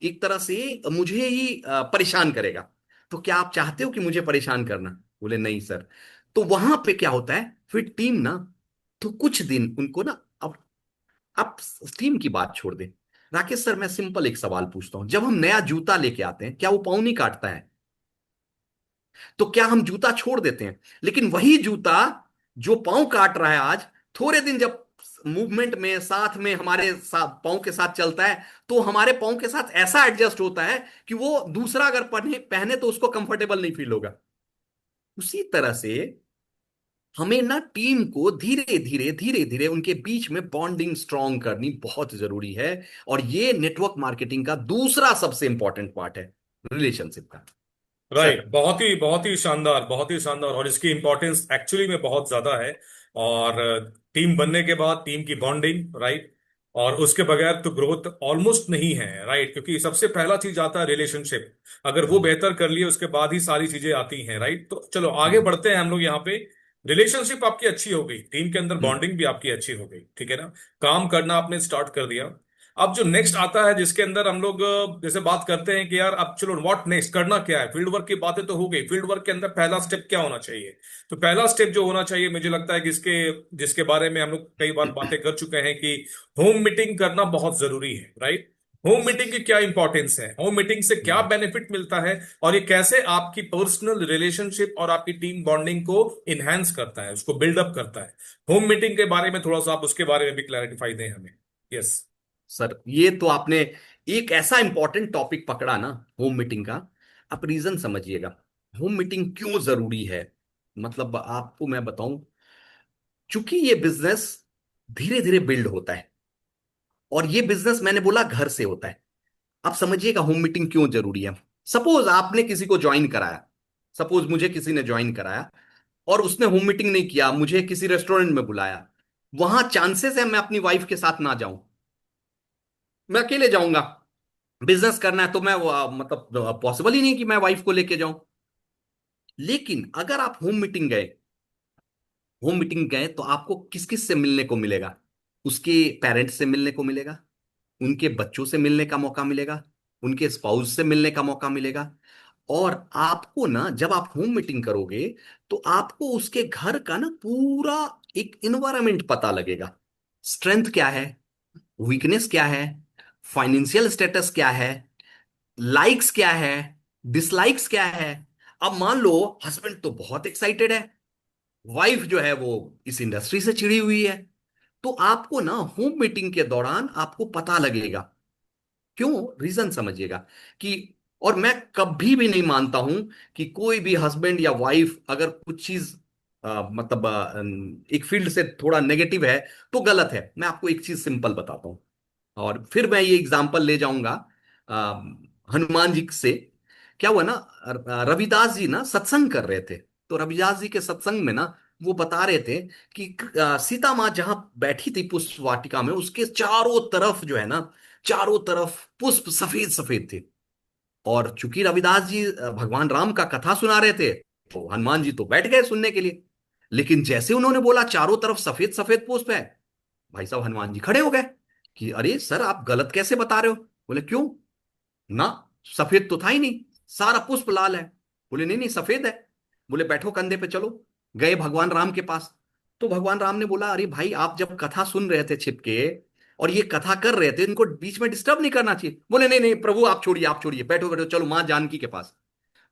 एक तरह से मुझे ही परेशान करेगा। तो क्या आप चाहते हो कि मुझे परेशान करना? बोले नहीं सर। तो वहां पे क्या होता है फिर टीम ना, तो कुछ दिन उनको ना, अब टीम की बात छोड़ दें। राकेश सर, मैं सिंपल एक सवाल पूछता हूं, जब हम नया जूता लेके आते हैं, क्या वो पाँव नहीं काटता है? तो क्या हम जूता छोड़ देते हैं? लेकिन वही जूता जो पाँव काट रहा है आज, थोड़े दिन जब मूवमेंट में साथ में हमारे साथ पाँव के साथ चलता है, तो हमारे पाँव के साथ ऐसा एडजस्ट होता है कि वो दूसरा अगर पहने पहने तो उसको कंफर्टेबल नहीं फील होगा। उसी तरह से हमें ना टीम को धीरे धीरे धीरे धीरे उनके बीच में बॉन्डिंग स्ट्रांग करनी बहुत जरूरी है। और ये नेटवर्क मार्केटिंग का दूसरा सबसे इंपॉर्टेंट पार्ट है, रिलेशनशिप का। Right, sir. बहुत ही शानदार, बहुत ही शानदार, और इसकी इंपॉर्टेंस एक्चुअली में बहुत ज्यादा है। और टीम बनने के बाद टीम की बॉन्डिंग, राइट, और उसके बगैर तो ग्रोथ ऑलमोस्ट नहीं है, राइट, क्योंकि सबसे पहला चीज आता है रिलेशनशिप। अगर वो हम्म, बेहतर कर लिए उसके बाद ही सारी चीजें आती हैं, राइट। तो चलो आगे हम्म, बढ़ते हैं हम लोग यहाँ पे। रिलेशनशिप आपकी अच्छी हो गई, टीम के अंदर हम्म, बॉन्डिंग भी आपकी अच्छी हो गई, ठीक है ना। काम करना आपने स्टार्ट कर दिया। अब जो नेक्स्ट आता है जिसके अंदर हम लोग जैसे बात करते हैं कि यार अब चलो व्हाट नेक्स्ट, करना क्या है। फील्ड वर्क की बातें तो हो गई, फील्ड वर्क के अंदर पहला स्टेप क्या होना चाहिए। तो पहला स्टेप जो होना चाहिए, मुझे लगता है कि इसके जिसके बारे में हम लोग कई बार बातें कर चुके हैं कि होम मीटिंग करना बहुत जरूरी है, राइट। होम मीटिंग की क्या इंपॉर्टेंस है, होम मीटिंग से क्या हम्म, बेनिफिट मिलता है, और ये कैसे आपकी पर्सनल रिलेशनशिप और आपकी टीम बॉन्डिंग को इनहेंस करता है, उसको बिल्डअप करता है। होम मीटिंग के बारे में थोड़ा सा आप उसके बारे में भी क्लैरिफाई दें हमें। यस। सर ये तो आपने एक ऐसा इंपॉर्टेंट टॉपिक पकड़ा ना, होम मीटिंग का। आप रीजन समझिएगा, होम मीटिंग क्यों जरूरी है। मतलब आपको मैं बताऊं, चूंकि ये बिजनेस धीरे धीरे बिल्ड होता है, और ये बिजनेस मैंने बोला घर से होता है। आप समझिएगा होम मीटिंग क्यों जरूरी है। सपोज आपने किसी को ज्वाइन कराया, सपोज मुझे किसी ने ज्वाइन कराया, और उसने होम मीटिंग नहीं किया, मुझे किसी रेस्टोरेंट में बुलाया। वहां चांसेस है मैं अपनी वाइफ के साथ ना जाऊं, मैं अकेले जाऊंगा। बिजनेस करना है तो मैं मतलब पॉसिबल ही नहीं कि मैं वाइफ को लेके जाऊं। लेकिन अगर आप होम मीटिंग गए तो आपको किस किस से मिलने को मिलेगा? उसके पेरेंट्स से मिलने को मिलेगा, उनके बच्चों से मिलने का मौका मिलेगा, उनके स्पाउस से मिलने का मौका मिलेगा। और आपको ना, जब आप होम मीटिंग करोगे, तो आपको उसके घर का ना पूरा एक इन्वायरमेंट पता लगेगा। स्ट्रेंथ क्या है, वीकनेस क्या है, फाइनेंशियल स्टेटस क्या है, लाइक्स क्या है, डिसलाइक्स क्या है। अब मान लो हस्बैंड तो बहुत एक्साइटेड है, वाइफ जो है वो इस इंडस्ट्री से चिड़ी हुई है। तो आपको ना होम मीटिंग के दौरान आपको पता लगेगा। क्यों? रीजन समझिएगा कि, और मैं कभी भी नहीं मानता हूं कि कोई भी हस्बैंड या वाइफ अगर कुछ चीज मतलब एक फील्ड से थोड़ा नेगेटिव है तो गलत है। मैं आपको एक चीज सिंपल बताता हूं, और फिर मैं ये एग्जांपल ले जाऊंगा। हनुमान जी से। क्या हुआ ना, रविदास जी ना सत्संग कर रहे थे। तो रविदास जी के सत्संग में ना वो बता रहे थे कि सीता माँ जहां बैठी थी पुष्प वाटिका में, उसके चारों तरफ जो है ना, चारों तरफ पुष्प सफेद सफेद थे। और चूंकि रविदास जी भगवान राम का कथा सुना रहे थे, तो हनुमान जी तो बैठ गए सुनने के लिए। लेकिन जैसे उन्होंने बोला चारों तरफ सफेद सफेद पुष्प है, भाई साहब हनुमान जी खड़े हो गए कि अरे सर आप गलत कैसे बता रहे हो। बोले क्यों, ना सफेद तो था ही नहीं, सारा पुष्प लाल है। बोले नहीं नहीं सफेद है। बोले बैठो कंधे पे चलो। गए भगवान राम के पास। तो भगवान राम ने बोला अरे भाई आप जब कथा सुन रहे थे छिपके, और ये कथा कर रहे थे, इनको बीच में डिस्टर्ब नहीं करना चाहिए। बोले नहीं नहीं प्रभु आप छोड़िए, बैठो बैठो, चलो माँ जानकी के पास।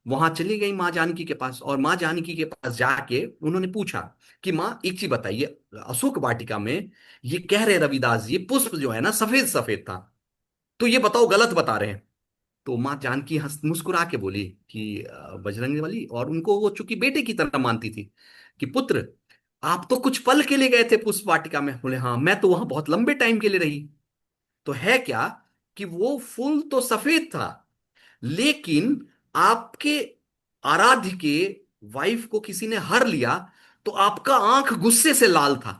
वहां चली गई माँ जानकी के पास, और माँ जानकी के पास जाके उन्होंने पूछा कि माँ एक चीज बताइए, अशोक वाटिका में ये कह रहे रविदास जी पुष्प जो है ना सफेद सफेद था, तो ये बताओ गलत बता रहे हैं। तो माँ जानकी हंस मुस्कुरा के बोली कि बजरंग बली, और उनको वो चूंकि बेटे की तरह मानती थी, कि पुत्र आप तो कुछ पल के लिए गए थे पुष्प वाटिका में। बोले हाँ मैं तो वहां बहुत लंबे टाइम के लिए रही। तो है क्या कि वो फूल तो सफेद था, लेकिन आपके आराध्य के वाइफ को किसी ने हर लिया, तो आपका आंख गुस्से से लाल था।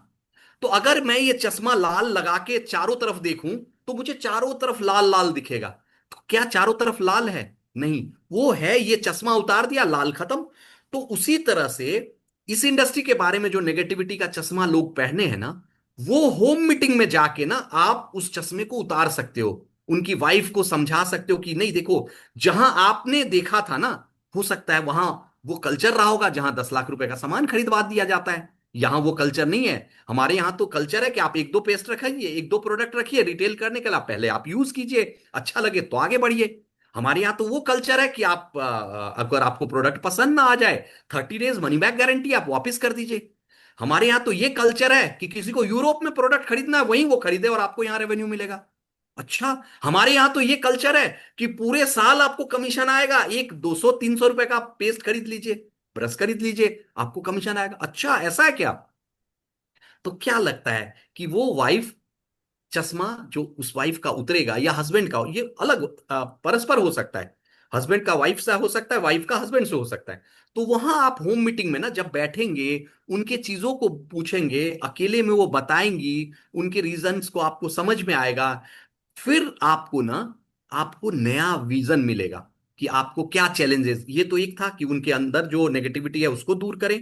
तो अगर मैं ये चश्मा लाल लगा के चारों तरफ देखूं, तो मुझे चारों तरफ लाल लाल दिखेगा। तो क्या चारों तरफ लाल है? नहीं, वो है ये चश्मा उतार दिया लाल खत्म। तो उसी तरह से इस इंडस्ट्री के बारे में जो नेगेटिविटी का चश्मा लोग पहने हैं ना, वो होम मीटिंग में जाके ना आप उस चश्मे को उतार सकते हो। उनकी वाइफ को समझा सकते हो कि नहीं देखो, जहां आपने देखा था ना, हो सकता है वहां वो कल्चर रहा होगा जहां 10 लाख रुपए का सामान खरीदवा दिया जाता है। यहां वो कल्चर नहीं है। हमारे यहाँ तो कल्चर है कि आप एक दो पेस्ट रखिए, एक दो प्रोडक्ट रखिए रिटेल करने के लिए, पहले आप यूज कीजिए, अच्छा लगे तो आगे बढ़िए। हमारे यहाँ तो वो कल्चर है कि आप अगर आपको प्रोडक्ट पसंद ना आ जाए, 30 डेज मनी बैक गारंटी, आप वापस कर दीजिए। हमारे यहाँ तो ये कल्चर है कि किसी को यूरोप में प्रोडक्ट खरीदना है वहीं वो खरीदे और आपको यहाँ रेवेन्यू मिलेगा। अच्छा, हमारे यहां तो ये कल्चर है कि पूरे साल आपको कमीशन आएगा, एक 200 300 रुपए का पेस्ट खरीद लीजिए, ब्रश खरीद लीजिए, आपको कमीशन आएगा। अच्छा ऐसा है क्या? तो क्या लगता है कि वो वाइफ, चश्मा जो उस वाइफ का उतरेगा या हस्बैंड का, ये अलग परस्पर हो सकता है। हस्बैंड का वाइफ से हो सकता है, वाइफ का हस्बैंड से हो सकता है। तो वहां आप होम मीटिंग में ना जब बैठेंगे, उनके चीजों को पूछेंगे, अकेले में वो बताएंगी, उनके रीजंस को आपको समझ में आएगा। फिर आपको ना, आपको नया विजन मिलेगा कि आपको क्या चैलेंजेस। ये तो एक था कि उनके अंदर जो नेगेटिविटी है उसको दूर करें।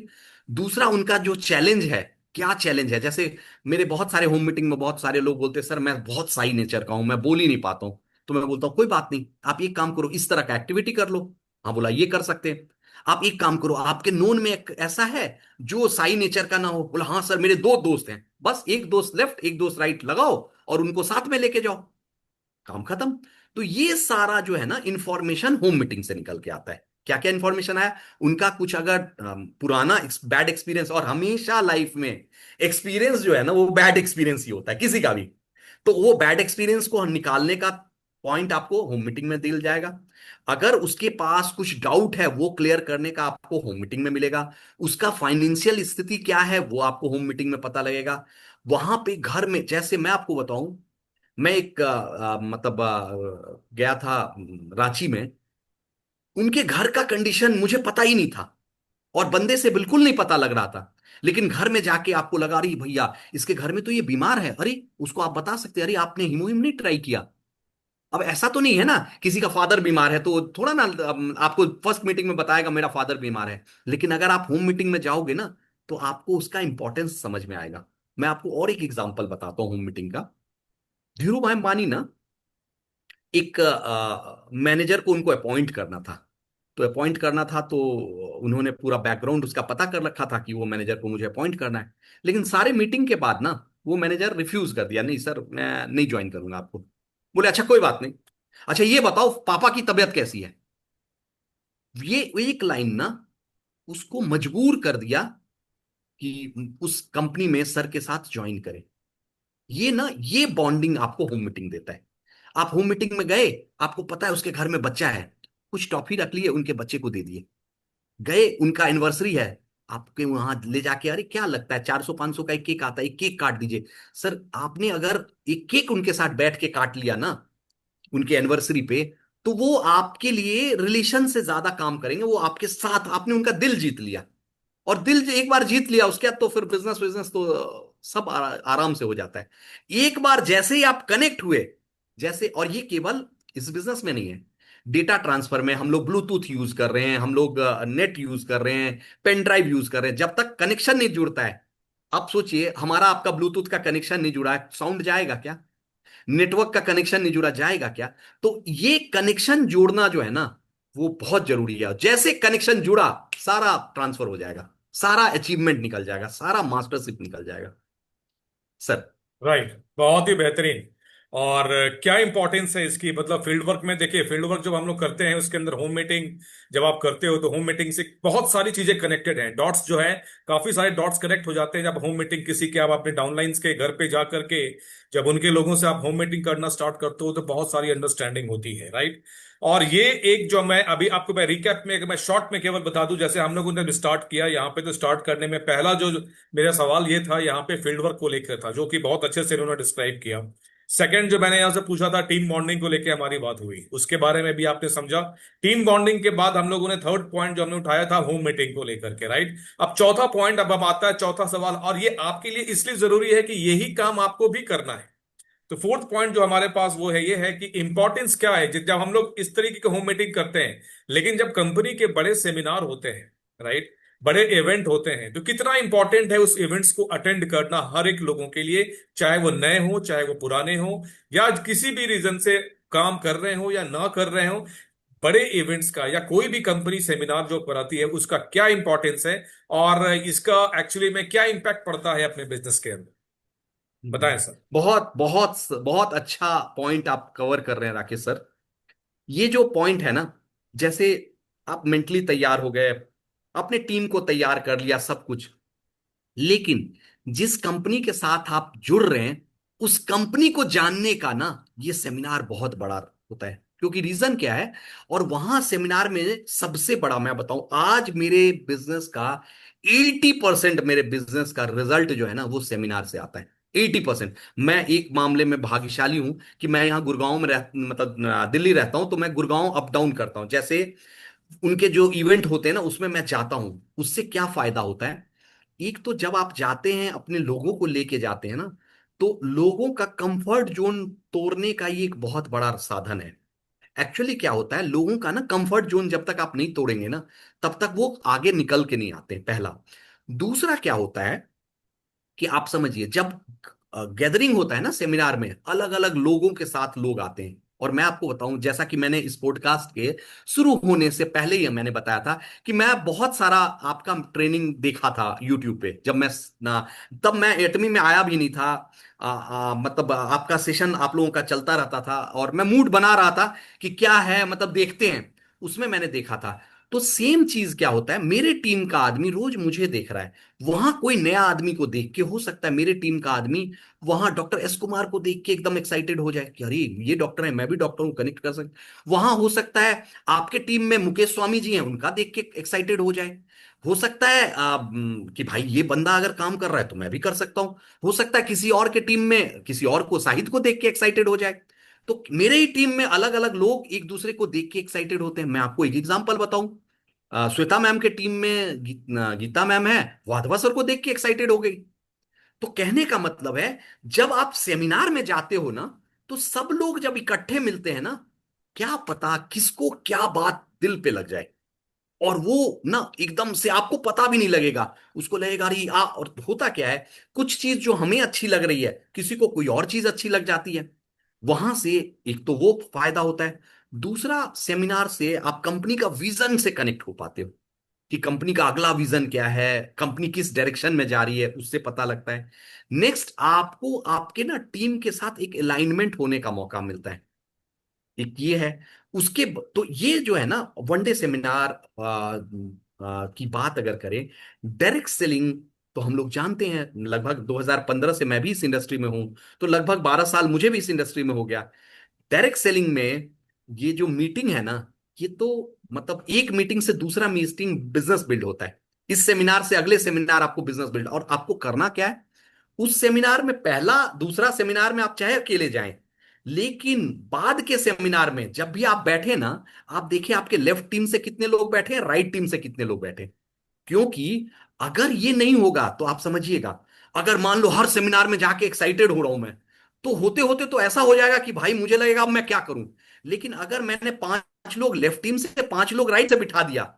दूसरा उनका जो चैलेंज है, क्या चैलेंज है। जैसे मेरे बहुत सारे होम मीटिंग में बहुत सारे लोग बोलते हैं सर मैं बहुत साई नेचर का हूं, मैं बोल ही नहीं पाता हूं। तो मैं बोलता हूं कोई बात नहीं, आप एक काम करो, इस तरह का एक्टिविटी कर लो। हाँ बोला ये कर सकते हैं। आप एक काम करो, आपके नोन में एक ऐसा है जो साई नेचर का ना हो। बोला हाँ सर मेरे दो दोस्त हैं, बस एक दोस्त लेफ्ट एक दोस्त राइट लगाओ और उनको साथ में लेके जाओ, काम खत्म। तो ये सारा जो है ना इंफॉर्मेशन होम मीटिंग से निकल के आता है। क्या क्या इंफॉर्मेशन आया, उनका कुछ अगर पुराना बैड एक्सपीरियंस, और हमेशा लाइफ में एक्सपीरियंस जो है ना वो बैड एक्सपीरियंस ही होता है किसी का भी। तो वो बैड एक्सपीरियंस को निकालने का पॉइंट आपको होम मीटिंग में दिल जाएगा। अगर उसके पास कुछ डाउट है वो क्लियर करने का आपको होम मीटिंग में मिलेगा। उसका फाइनेंशियल स्थिति क्या है वो आपको होम मीटिंग में पता लगेगा। वहां पे घर में, जैसे मैं आपको बताऊं, मैं एक मतलब गया था रांची में। उनके घर का कंडीशन मुझे पता ही नहीं था, और बंदे से बिल्कुल नहीं पता लग रहा था। लेकिन घर में जाके आपको लगा अरे भैया इसके घर में तो ये बीमार है, अरे उसको आप बता सकते हैं अरे आपने हीमोहिम नहीं ट्राई किया। अब ऐसा तो नहीं है ना, किसी का फादर बीमार है तो थोड़ा ना आपको फर्स्ट मीटिंग में बताएगा मेरा फादर बीमार है। लेकिन अगर आप होम मीटिंग में जाओगे ना, तो आपको उसका इंपॉर्टेंस समझ में आएगा। मैं आपको और एक एग्जांपल बताता हूँ होम मीटिंग का। धीरू भाई अंबानी ना, एक मैनेजर को उनको अपॉइंट करना था। तो अपॉइंट करना था तो उन्होंने पूरा बैकग्राउंड उसका पता कर रखा था कि वो मैनेजर को मुझे अपॉइंट करना है। लेकिन सारे मीटिंग के बाद ना वो मैनेजर रिफ्यूज कर दिया, नहीं सर मैं नहीं ज्वाइन करूंगा आपको। बोले अच्छा कोई बात नहीं, अच्छा ये बताओ पापा की तबीयत कैसी है। ये एक लाइन ना उसको मजबूर कर दिया कि उस कंपनी में सर के साथ ज्वाइन करे। ये ना ये बॉन्डिंग आपको होम मीटिंग देता है। आप होम मीटिंग में गए, आपको पता है उसके घर में बच्चा है, कुछ टॉफी रख लिए उनके बच्चे को दे दिए। गए उनका एनिवर्सरी है, आपके वहां ले जाके अरे क्या लगता है 400 500 का एक केक आता है, एक केक काट दीजिए। सर आपने अगर एक केक उनके साथ बैठ के काट लिया ना, उनके एनिवर्सरी पे, तो वो आपके लिए रिलेशन से ज्यादा काम करेंगे। वो आपके साथ, आपने उनका दिल जीत लिया, और दिल जो एक बार जीत लिया उसके बाद तो फिर बिजनेस बिजनेस तो सब आराम से हो जाता है। एक बार जैसे ही आप कनेक्ट हुए, जैसे, और ये केवल इस बिजनेस में नहीं है, डेटा ट्रांसफर में हम लोग ब्लूटूथ यूज कर रहे हैं, हम लोग नेट यूज कर रहे हैं, पेन ड्राइव यूज कर रहे हैं, जब तक कनेक्शन नहीं जुड़ता है। आप सोचिए, हमारा आपका ब्लूटूथ का कनेक्शन नहीं जुड़ा है, साउंड जाएगा क्या? नेटवर्क का कनेक्शन नहीं जुड़ा, जाएगा क्या? तो ये कनेक्शन जोड़ना जो है ना, वो बहुत जरूरी है। जैसे कनेक्शन जुड़ा, सारा ट्रांसफर हो जाएगा, सारा अचीवमेंट निकल जाएगा, सारा मास्टरशिप निकल जाएगा सर। राइट, बहुत ही बेहतरीन। और क्या इंपॉर्टेंस है इसकी, मतलब फील्ड वर्क में देखिए, फील्ड वर्क जब हम लोग करते हैं उसके अंदर होम मीटिंग जब आप करते हो तो होम मीटिंग से बहुत सारी चीजें कनेक्टेड हैं, डॉट्स जो है, काफी सारे डॉट्स कनेक्ट हो जाते हैं जब होम मीटिंग किसी के, आप अपने डाउनलाइंस के घर पे जा करके जब उनके लोगों से आप होम मीटिंग करना स्टार्ट करते हो तो बहुत सारी अंडरस्टैंडिंग होती है, राइट। और ये एक जो मैं अभी आपको मैं रिकैप में, मैं शॉर्ट में केवल बता दूं, जैसे हम लोगों ने स्टार्ट किया यहाँ पे, तो स्टार्ट करने में पहला जो मेरा सवाल ये था यहाँ पे फील्ड वर्क को लेकर था, जो कि बहुत अच्छे से उन्होंने डिस्क्राइब किया। सेकंड जो मैंने यहाँ से पूछा था, टीम बॉन्डिंग को लेकर हमारी बात हुई, उसके बारे में भी आपने समझा। टीम बॉन्डिंग के बाद हम लोगों ने थर्ड पॉइंट जो हमने उठाया था होम मीटिंग को लेकर के, राइट। अब चौथा पॉइंट, अब आता है चौथा सवाल, और ये आपके लिए इसलिए जरूरी है कि यही काम आपको भी करना है। तो फोर्थ पॉइंट जो हमारे पास वो है, ये है कि इंपॉर्टेंस क्या है जब हम लोग इस तरीके के होम मीटिंग करते हैं, लेकिन जब कंपनी के बड़े सेमिनार होते हैं, राइट, बड़े इवेंट होते हैं, तो कितना इंपॉर्टेंट है उस इवेंट्स को अटेंड करना हर एक लोगों के लिए, चाहे वो नए हो, चाहे वो पुराने हो, या किसी भी रीजन से काम कर रहे हो या ना कर रहे हो। बड़े इवेंट्स का या कोई भी कंपनी सेमिनार जो कराती है उसका क्या इंपॉर्टेंस है, और इसका एक्चुअली में क्या इंपैक्ट पड़ता है अपने बिजनेस के अंदर, बताएं सर। बहुत बहुत बहुत अच्छा पॉइंट आप कवर कर रहे हैं राकेश सर। ये जो पॉइंट है ना, जैसे आप मेंटली तैयार हो गए, अपने टीम को तैयार कर लिया, सब कुछ, लेकिन जिस कंपनी के साथ आप जुड़ रहे हैं, उस कंपनी को जानने का ना, ये सेमिनार बहुत बड़ा होता है। क्योंकि रीजन क्या है, और वहां सेमिनार में सबसे बड़ा मैं बताऊं, आज मेरे बिजनेस का 80% मेरे बिजनेस का रिजल्ट जो है ना, वो सेमिनार से आता है। 80%। मैं एक मामले में भाग्यशाली हूं कि मैं यहाँ गुड़गांव में मतलब दिल्ली रहता हूं, तो मैं गुड़गांव अप डाउन करता हूं। जैसे उनके जो इवेंट होते हैं ना, उसमें मैं जाता हूं। उससे क्या फायदा होता है, एक तो जब आप जाते हैं, अपने लोगों को लेके जाते हैं ना, तो लोगों का कंफर्ट जोन तोड़ने का ये एक बहुत बड़ा साधन है। एक्चुअली क्या होता है, लोगों का ना कंफर्ट जोन जब तक आप नहीं तोड़ेंगे ना, तब तक वो आगे निकल के नहीं आते, पहला। दूसरा क्या होता है कि आप समझिए, जब गैदरिंग होता है ना सेमिनार में, अलग अलग लोगों के साथ लोग आते हैं। और मैं आपको बताऊं, जैसा कि मैंने इस पॉडकास्ट के शुरू होने से पहले ही मैंने बताया था कि मैं बहुत सारा आपका ट्रेनिंग देखा था यूट्यूब पे। जब मैं ना, तब मैं एटमी में आया भी नहीं था। मतलब आपका सेशन आप लोगों का चलता रहता था, और मैं मूड बना रहा था कि क्या है, मतलब देखते हैं। उसमें मैंने देखा था। तो सेम चीज क्या होता है, मेरे टीम का आदमी रोज मुझे देख रहा है, वहां कोई नया आदमी को देख के, हो सकता है मेरे टीम का आदमी वहां डॉक्टर एस कुमार को देख के एकदम एक्साइटेड हो जाए कि अरे ये डॉक्टर है, मैं भी डॉक्टर हूं, कनेक्ट कर सकते। वहां हो सकता है आपके टीम में मुकेश स्वामी जी हैं, उनका देख के एक्साइटेड हो जाए। हो सकता है कि भाई ये बंदा अगर काम कर रहा है तो मैं भी कर सकता हूं। हो सकता है किसी और के टीम में किसी और को, शाहिद को देख के एक्साइटेड हो जाए। तो मेरे ही टीम में अलग अलग लोग एक दूसरे को देख के एक्साइटेड होते हैं। मैं आपको एक एग्जांपल बताऊं, श्वेता मैम के टीम में गीता मैम है, वाधवा सर को देख के एक्साइटेड हो गई। तो कहने का मतलब है, जब आप सेमिनार में जाते हो ना, तो सब लोग जब इकट्ठे मिलते हैं ना, क्या पता किसको क्या बात दिल पे लग जाए, और वो ना एकदम से आपको पता भी नहीं लगेगा। उसको लगेगा अरे और होता क्या है, कुछ चीज जो हमें अच्छी लग रही है, किसी को कोई और चीज अच्छी लग जाती है। वहां से एक तो वो फायदा होता है। दूसरा, सेमिनार से आप कंपनी का विजन से कनेक्ट हो पाते हो, कि कंपनी का अगला विजन क्या है, कंपनी किस डायरेक्शन में जा रही है, उससे पता लगता है। नेक्स्ट, आपको आपके ना टीम के साथ एक अलाइनमेंट होने का मौका मिलता है। एक ये है। तो ये जो है ना, वनडे सेमिनार की बात अगर करें, डायरेक्ट सेलिंग, तो हम लोग जानते हैं, लगभग 2015 से मैं भी इस इंडस्ट्री में हूं, तो लगभग 12 साल मुझे भी इस इंडस्ट्री में हो गया। डायरेक्ट सेलिंग में ये जो मीटिंग है ना, ये तो मतलब एक मीटिंग से दूसरा मीटिंग बिजनेस बिल्ड होता है। इस सेमिनार से अगले सेमिनार आपको बिजनेस बिल्ड, और आपको करना क्या है, उस सेमिनार में पहला दूसरा सेमिनार में आप चाहे अकेले जाएं, लेकिन बाद के सेमिनार में जब भी आप बैठे ना, आप देखिए आपके लेफ्ट टीम से कितने लोग बैठे हैं, राइट टीम से कितने लोग बैठे। क्योंकि अगर ये नहीं होगा तो आप समझिएगा, अगर मान लो हर सेमिनार में जाके एक्साइटेड हो रहा हूं मैं, तो होते होते तो ऐसा हो जाएगा कि भाई मुझे लगेगा अब मैं क्या करूं। लेकिन अगर मैंने 5 लोग लेफ्ट टीम से 5 लोग राइट से बिठा दिया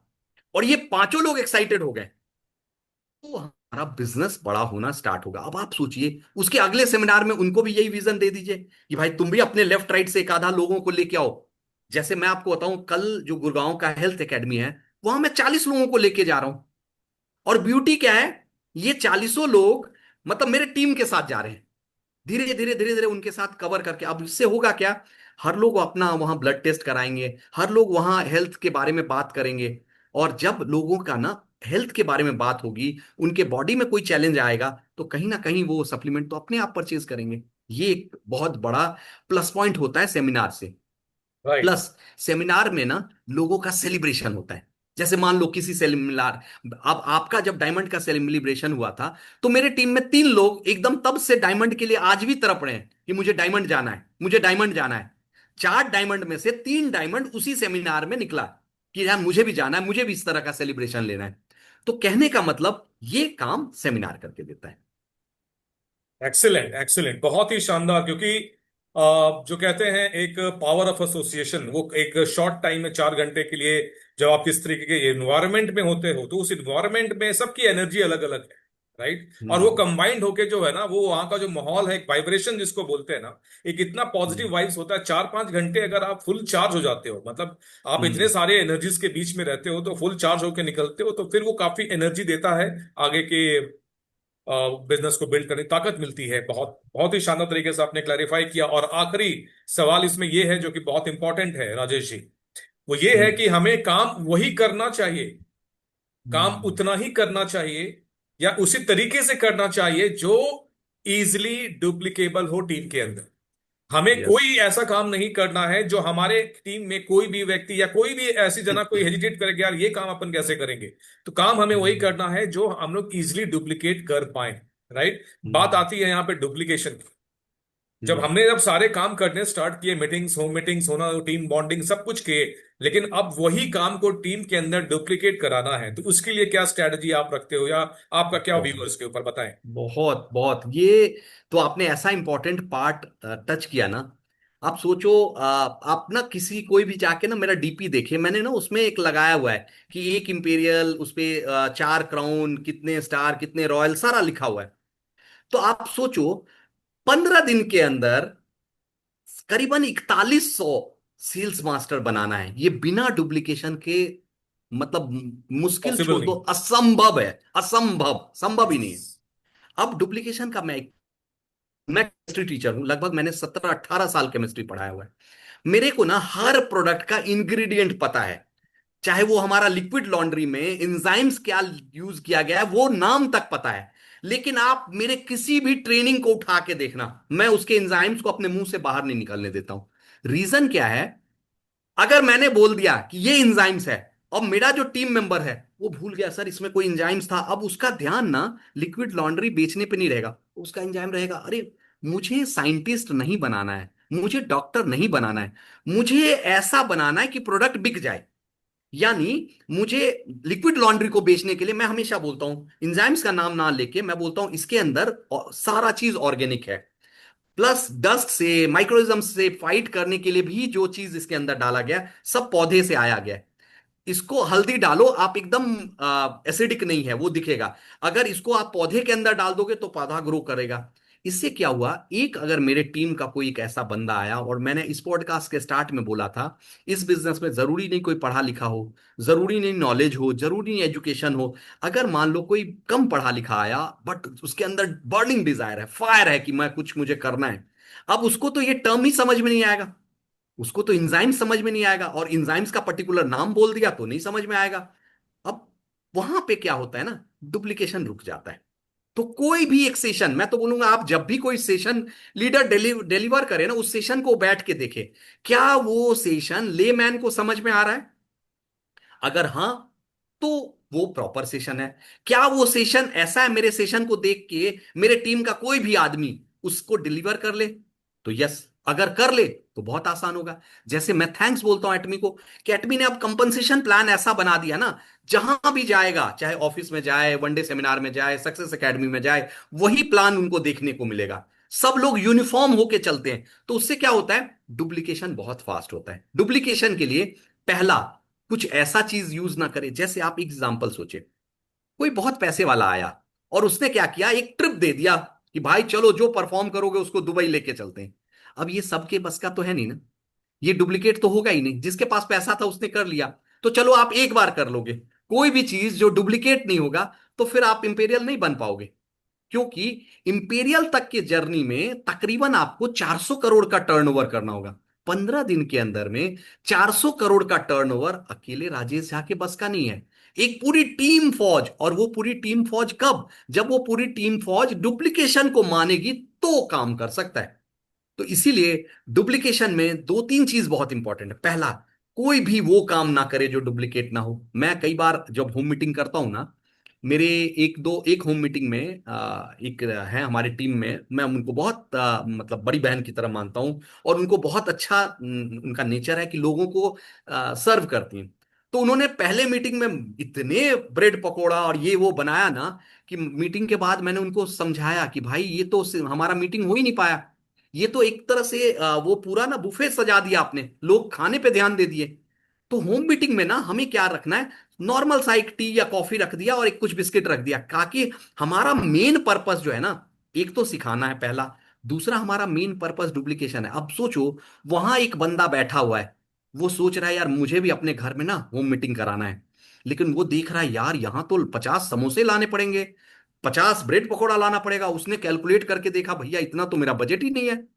और ये पांचों लोग एक्साइटेड हो गए, तो हमारा बिजनेस बड़ा होना स्टार्ट होगा। अब आप सोचिए उसके अगले सेमिनार में उनको भी यही विजन दे दीजिए कि भाई तुम भी अपने लेफ्ट राइट से एक आधा लोगों को लेके आओ। जैसे मैं आपको बताऊं, कल जो गुड़गांव का हेल्थ एकेडमी है, वहां मैं 40 लोगों को लेके जा रहा हूं। और ब्यूटी क्या है, ये 40 लोग मतलब मेरे टीम के साथ जा रहे हैं, धीरे धीरे धीरे धीरे उनके साथ कवर करके। अब इससे होगा क्या, हर लोग अपना वहां ब्लड टेस्ट कराएंगे, हर लोग वहां हेल्थ के बारे में बात करेंगे। और जब लोगों का ना हेल्थ के बारे में बात होगी, उनके बॉडी में कोई चैलेंज आएगा, तो कहीं ना कहीं वो सप्लीमेंट तो अपने आप परचेज करेंगे। ये एक बहुत बड़ा प्लस पॉइंट होता है सेमिनार से। राइट। प्लस सेमिनार में ना लोगों का सेलिब्रेशन होता है। जैसे मान लो किसी सेमिनार, अब आपका जब डायमंड का सेलिब्रेशन हुआ था, तो मेरे टीम में 3 लोग एकदम तब से डायमंड के लिए आज भी तड़प रहे हैं कि मुझे डायमंड जाना है, मुझे डायमंड जाना है। 4 डायमंड में से 3 डायमंड उसी सेमिनार में निकला कि यार मुझे भी जाना है, मुझे भी इस तरह का सेलिब्रेशन लेना है। तो कहने का मतलब ये काम सेमिनार करके देता है। एक्सीलेंट, एक्सीलेंट, बहुत ही शानदार। क्योंकि जो कहते हैं एक पावर ऑफ एसोसिएशन, वो एक शॉर्ट टाइम में 4 घंटे के लिए जब आप किस तरीके के एनवायरनमेंट में होते हो, तो उस एनवायरनमेंट में सबकी एनर्जी अलग अलग है। राइट। और वो हम्म। कंबाइंड होके जो है ना, वो वहाँ का जो माहौल है, एक वाइब्रेशन जिसको बोलते हैं ना, एक इतना पॉजिटिव हम्म। वाइब्स होता है। 4-5 घंटे अगर आप फुल चार्ज हो जाते हो, मतलब आप इतने हम्म। सारे एनर्जीज के बीच में रहते हो, तो फुल चार्ज होके निकलते हो, तो फिर वो काफी एनर्जी देता है आगे के बिजनेस को बिल्ड करने की ताकत मिलती है। बहुत बहुत ही शानदार तरीके से आपने क्लैरिफाई किया। और आखिरी सवाल इसमें यह है, जो कि बहुत इंपॉर्टेंट है राजेश जी, वो ये है हम्म। कि हमें काम वही करना चाहिए, काम हम्म। उतना ही करना चाहिए, या उसी तरीके से करना चाहिए जो इजिली डुप्लीकेबल हो टीम के अंदर। हमें यस। कोई ऐसा काम नहीं करना है जो हमारे टीम में कोई भी व्यक्ति या कोई भी ऐसी जना कोई हेजिटेट करे कि यार ये काम अपन कैसे करेंगे। तो काम हमें वही करना है जो हम लोग इजिली डुप्लीकेट कर पाए। राइट। बात हम्म। आती है यहाँ पे डुप्लीकेशन की। हम्म। जब सारे काम करने स्टार्ट किए, मीटिंग्स, होम मीटिंग्स होना, टीम बॉन्डिंग सब कुछ किए, लेकिन अब वही काम को टीम के अंदर डुप्लीकेट कराना है, तो उसके लिए क्या स्ट्रैटेजी आप रखते हो, या आपका क्या व्यू है बहुत इसके ऊपर, बताएं। बहुत बहुत ये तो आपने ऐसा इंपॉर्टेंट पार्ट टच किया ना। आप सोचो, आप ना किसी कोई भी जाके ना मेरा डीपी देखिए, मैंने ना उसमें एक लगाया हुआ है कि एक इंपीरियल, उस पे 4 क्राउन, कितने स्टार, कितने रॉयल, सारा लिखा हुआ है। तो आप सोचो 15 दिन के अंदर करीबन 4100 सेल्स मास्टर बनाना है, ये बिना डुप्लीकेशन के। मतलब मुश्किल पॉसिबल छोड़ दो, नहीं। असंभव है, असंभव, संभव ही नहीं है। अब डुप्लीकेशन का मैं केमिस्ट्री टीचर हूं, लगभग मैंने 17-18 साल केमिस्ट्री पढ़ाया हुआ है। मेरे को ना हर प्रोडक्ट का इंग्रेडिएंट पता है। चाहे वो हमारा लिक्विड लॉन्ड्री में एंजाइम्स क्या यूज किया गया है, वो नाम तक पता है। लेकिन आप मेरे किसी भी ट्रेनिंग को उठा के देखना, मैं उसके एंजाइम्स को अपने मुंह से बाहर नहीं निकलने देता हूं। रीजन क्या है, अगर मैंने बोल दिया कि ये इंजाइम्स है, और मेरा जो टीम मेंबर है वो भूल गया सर इसमें कोई इंजाइम्स था, अब उसका ध्यान ना लिक्विड लॉन्ड्री बेचने पे नहीं रहेगा, उसका इंजाइम रहेगा, अरे मुझे साइंटिस्ट नहीं बनाना है, मुझे डॉक्टर नहीं बनाना है, मुझे ऐसा बनाना है कि प्रोडक्ट बिक जाए। यानी मुझे लिक्विड लॉन्ड्री को बेचने के लिए मैं हमेशा बोलता हूं, इंजाइम्स का नाम ना लेके मैं बोलता हूं इसके अंदर सारा चीज ऑर्गेनिक है। प्लस डस्ट से, माइक्रोइज्म से फाइट करने के लिए भी जो चीज इसके अंदर डाला गया सब पौधे से आया गया है। इसको हल्दी डालो आप, एकदम एसिडिक नहीं है वो दिखेगा। अगर इसको आप पौधे के अंदर डाल दोगे तो पौधा ग्रो करेगा। इससे क्या हुआ, एक अगर मेरे टीम का कोई एक ऐसा बंदा आया, और मैंने इस पॉडकास्ट के स्टार्ट में बोला था, इस बिजनेस में जरूरी नहीं कोई पढ़ा लिखा हो, जरूरी नहीं नॉलेज हो, जरूरी नहीं एजुकेशन हो। अगर मान लो कोई कम पढ़ा लिखा आया बट उसके अंदर बर्निंग डिजायर है, फायर है कि मैं कुछ, मुझे करना है, अब उसको तो ये टर्म ही समझ में नहीं आएगा, उसको तो इंजाइम समझ में नहीं आएगा, और इंजाइम्स का पर्टिकुलर नाम बोल दिया तो नहीं समझ में आएगा। अब वहां पे क्या होता है ना, डुप्लीकेशन रुक जाता है। तो कोई भी एक सेशन, मैं तो बोलूंगा आप जब भी कोई सेशन लीडर डिलीवर करे ना, उस सेशन को बैठ के देखे, क्या वो सेशन लेमैन को समझ में आ रहा है। अगर हाँ, तो वो प्रॉपर सेशन है। क्या वो सेशन ऐसा है, मेरे सेशन को देख के मेरे टीम का कोई भी आदमी उसको डिलीवर कर ले, तो यस, अगर कर ले तो बहुत आसान होगा। जैसे मैं थैंक्स बोलता हूं एटमी को, कि एटमी ने अब कंपनसेशन प्लान ऐसा बना दिया ना, जहां भी जाएगा, चाहे ऑफिस में जाए, वनडे सेमिनार में जाए, सक्सेस एकेडमी में जाए, वही प्लान उनको देखने को मिलेगा। सब लोग यूनिफॉर्म होके चलते हैं, तो उससे क्या होता है, डुप्लीकेशन बहुत फास्ट होता है। डुप्लीकेशन के लिए पहला, कुछ ऐसा चीज यूज ना करे। जैसे आप एग्जाम्पल सोचे, कोई बहुत पैसे वाला आया और उसने क्या किया, एक ट्रिप दे दिया कि भाई चलो जो परफॉर्म करोगे उसको दुबई लेके चलते हैं। अब ये सबके बस का तो है नहीं ना, ये डुप्लीकेट तो होगा ही नहीं। जिसके पास पैसा था उसने कर लिया, तो चलो आप एक बार कर लोगे। कोई भी चीज जो डुप्लीकेट नहीं होगा, तो फिर आप इंपेरियल नहीं बन पाओगे। क्योंकि इंपेरियल तक के जर्नी में तकरीबन आपको 400 करोड़ का टर्नओवर करना होगा। 15 दिन के अंदर में 400 करोड़ का टर्नओवर अकेले राजेश झा के बस का नहीं है। एक पूरी टीम फौज, और वो पूरी टीम फौज कब, जब वो पूरी टीम फौज डुप्लीकेशन को मानेगी तो काम कर सकता है। तो इसीलिए डुप्लीकेशन में दो तीन चीज बहुत इंपॉर्टेंट है। पहला, कोई भी वो काम ना करे जो डुप्लीकेट ना हो। मैं कई बार जब होम मीटिंग करता हूं ना, मेरे एक होम मीटिंग में एक है हमारी टीम में, मैं उनको बहुत मतलब बड़ी बहन की तरह मानता हूं, और उनको बहुत अच्छा उनका नेचर है कि लोगों को सर्व करती हैं। तो उन्होंने पहले मीटिंग में इतने ब्रेड पकोड़ा और ये वो बनाया ना, कि मीटिंग के बाद मैंने उनको समझाया कि भाई ये तो हमारा मीटिंग हो ही नहीं पाया। ये तो एक तरह से वो पूरा ना बुफे सजा दिया आपने, लोग खाने पे ध्यान दे दिए। तो होम मीटिंग में ना हमें क्या रखना है, नॉर्मल सा एक टी या कॉफी रख दिया और एक कुछ बिस्किट रख दिया, ताकि हमारा मेन पर्पस जो है ना, एक तो सिखाना है पहला, दूसरा हमारा मेन पर्पस डुप्लीकेशन है। अब सोचो, वहां एक बंदा बैठा हुआ है, वो सोच रहा है यार मुझे भी अपने घर में ना होम मीटिंग कराना है, लेकिन वो देख रहा है यार यहां तो 50 समोसे लाने पड़ेंगे, 50 ब्रेड पकौड़ा लाना पड़ेगा। उसने कैलकुलेट करके देखा, भैया इतना तो मेरा बजट ही नहीं है।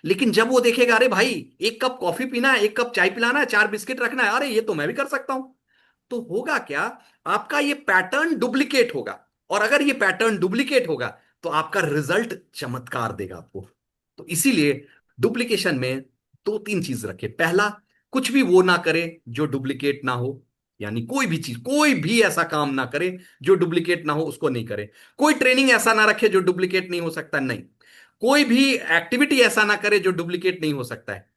लेकिन जब वो देखेगा, अरे भाई एक कप कॉफी पीना है, एक कप चाय पिलाना है, 4 बिस्किट रखना है, अरे ये तो मैं भी कर सकता हूं। तो होगा क्या, आपका ये पैटर्न डुप्लीकेट होगा। और अगर ये पैटर्न डुप्लीकेट होगा, तो आपका रिजल्ट चमत्कार देगा आपको। तो इसीलिए डुप्लीकेशन में दो तीन चीज रखे। पहला, कुछ भी वो ना करे जो डुप्लीकेट ना हो, यानी कोई भी चीज, कोई भी ऐसा काम ना करे जो डुप्लीकेट ना हो, उसको नहीं करे। कोई ट्रेनिंग ऐसा ना रखे जो डुप्लीकेट नहीं हो सकता, नहीं। कोई भी एक्टिविटी ऐसा ना करे जो डुप्लीकेट नहीं हो सकता है।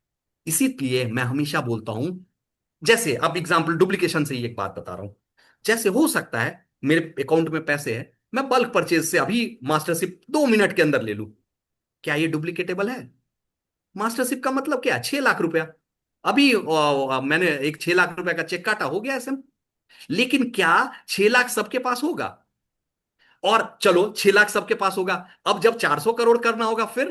इसीलिए मैं हमेशा बोलता हूं, जैसे अब एग्जांपल डुप्लीकेशन से ही एक बात बता रहा हूं। जैसे हो सकता है मेरे अकाउंट में पैसे है, मैं बल्क परचेज से अभी मास्टरशिप 2 मिनट के अंदर ले लूं, क्या ये डुप्लीकेटेबल है? मास्टरशिप का मतलब क्या, 6 लाख रुपया। अभी मैंने एक 6 लाख रुपया का चेक काटा, हो गया ऐसे। लेकिन क्या 6 लाख सबके पास होगा? और चलो 6 लाख सबके पास होगा, अब जब 400 करोड़ करना होगा फिर।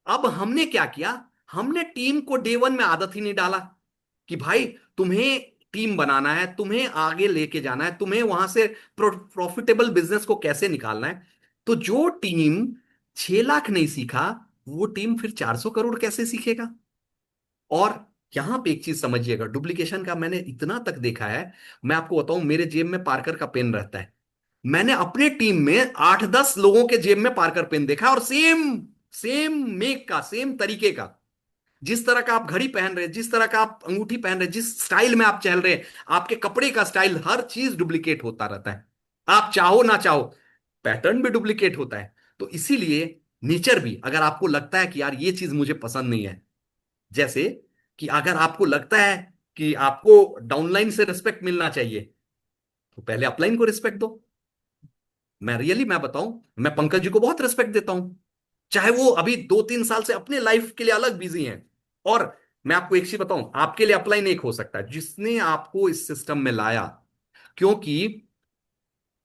अब हमने क्या किया, हमने टीम को डे 1 में आदत ही नहीं डाला कि भाई तुम्हें टीम बनाना है, तुम्हें आगे लेके जाना है, तुम्हें वहां से प्रॉफिटेबल बिजनेस को कैसे निकालना है। तो जो टीम 6 लाख नहीं सीखा, वो टीम फिर 400 करोड़ कैसे सीखेगा? और यहां पे एक चीज समझिएगा, डुप्लीकेशन का मैंने इतना तक देखा है। मैं आपको बताऊं, मेरे जेब में पार्कर का पेन रहता है। मैंने अपने टीम में 8-10 लोगों के जेब में पार्कर पेन देखा है, और सेम सेम मेक का, सेम तरीके का। जिस तरह का आप घड़ी पहन रहे हैं, जिस तरह का आप अंगूठी पहन रहे हैं, जिस स्टाइल में आप चल रहे हैं, आपके कपड़े का स्टाइल, हर चीज डुप्लीकेट होता रहता है। आप चाहो ना चाहो, पैटर्न भी डुप्लीकेट होता है। तो इसीलिए नेचर भी, अगर आपको लगता है कि यार ये चीज मुझे पसंद नहीं है, जैसे कि अगर आपको लगता है कि आपको डाउनलाइन से रिस्पेक्ट मिलना चाहिए, तो पहले अपलाइन को रिस्पेक्ट दो। मैं बताऊं, मैं पंकज जी को बहुत रिस्पेक्ट देता हूं, चाहे वो अभी 2-3 साल से अपने लाइफ के लिए अलग बिजी हैं। और मैं आपको एक चीज बताऊं, आपके लिए अपलाइन एक हो सकता है जिसने आपको इस सिस्टम में लाया, क्योंकि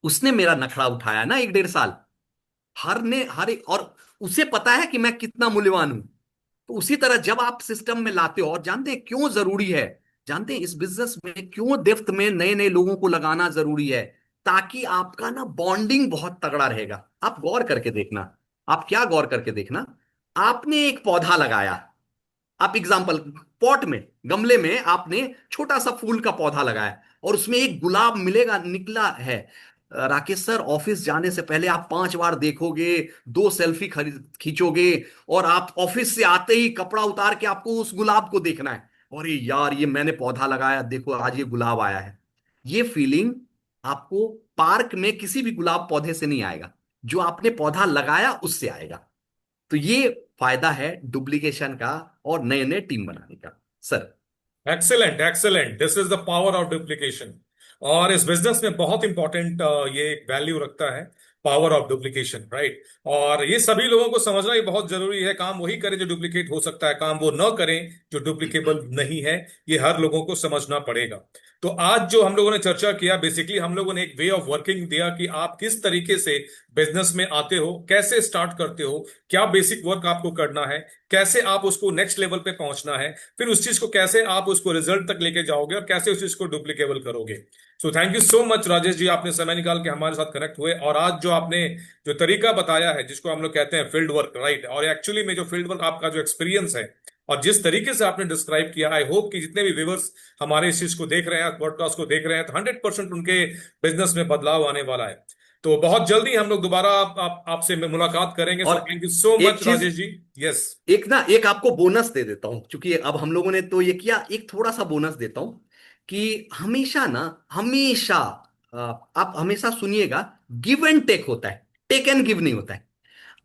उसने मेरा नखरा उठाया ना 1-1.5 साल। हर एक, और उसे पता है कि मैं कितना मूल्यवान हूं। तो उसी तरह जब आप सिस्टम में लाते हो, और जानते हैं क्यों जरूरी है, जानते हैं इस बिजनेस में क्यों डेप्थ में नए नए लोगों को लगाना जरूरी है, ताकि आपका ना बॉन्डिंग बहुत तगड़ा रहेगा। आप गौर करके देखना, आप क्या गौर करके देखना, आपने एक पौधा लगाया, आप एग्जाम्पल, पॉट में, गमले में आपने छोटा सा फूल का पौधा लगाया, और उसमें एक गुलाब मिलेगा, निकला है। राकेश सर, ऑफिस जाने से पहले आप 5 बार देखोगे, 2 सेल्फी खरीद खींचोगे, और आप ऑफिस से आते ही कपड़ा उतार के आपको उस गुलाब को देखना है, अरे यार ये मैंने पौधा लगाया, देखो आज ये गुलाब आया है। ये फीलिंग आपको पार्क में किसी भी गुलाब पौधे से नहीं आएगा, जो आपने पौधा लगाया उससे आएगा। तो ये फायदा है डुप्लीकेशन का और नए नए टीम बनाने का sir. Excellent excellent, this is the power of duplication. और इस बिजनेस में बहुत इंपॉर्टेंट ये वैल्यू रखता है, पावर ऑफ डुप्लीकेशन, राइट। और ये सभी लोगों को समझना ही बहुत जरूरी है। काम वही करें जो डुप्लीकेट हो सकता है, काम वो न करें जो डुप्लीकेबल नहीं है। ये हर लोगों को समझना पड़ेगा। तो आज जो हम लोगों ने चर्चा किया, बेसिकली हम लोगों ने एक वे ऑफ वर्किंग दिया कि आप किस तरीके से बिजनेस में आते हो, कैसे स्टार्ट करते हो, क्या बेसिक वर्क आपको करना है, कैसे आप उसको नेक्स्ट लेवल पे पहुंचना है, फिर उस चीज को कैसे आप उसको रिजल्ट तक लेके जाओगे और कैसे उस चीज को डुप्लीकेबल करोगे। So thank you so much Rajesh ji, आपने समय निकाल के हमारे साथ कनेक्ट हुए। और आज जो आपने जो तरीका बताया है, जिसको हम लोग कहते हैं फील्ड वर्क, राइट, और एक्चुअली में जो फील्ड वर्क आपका जो एक्सपीरियंस है और जिस तरीके से आपने डिस्क्राइब किया, आई होप कि जितने भी व्यूवर्स हमारे इस चीज को देख रहे हैं, पॉडकास्ट को देख रहे हैं, तो 100% उनके बिजनेस में बदलाव आने वाला है। तो बहुत जल्दी हम लोग दोबारा आपसे मुलाकात करेंगे। सो और थैंक यू सो एक मच चीज, राजेश जी। यस। एक आपको बोनस दे देता हूं, क्योंकि अब हम लोगों ने तो ये किया, एक थोड़ा सा बोनस देता हूं कि हमेशा ना, हमेशा आप हमेशा सुनिएगा, गिव एंड टेक होता है, टेक एंड गिव नहीं होता है।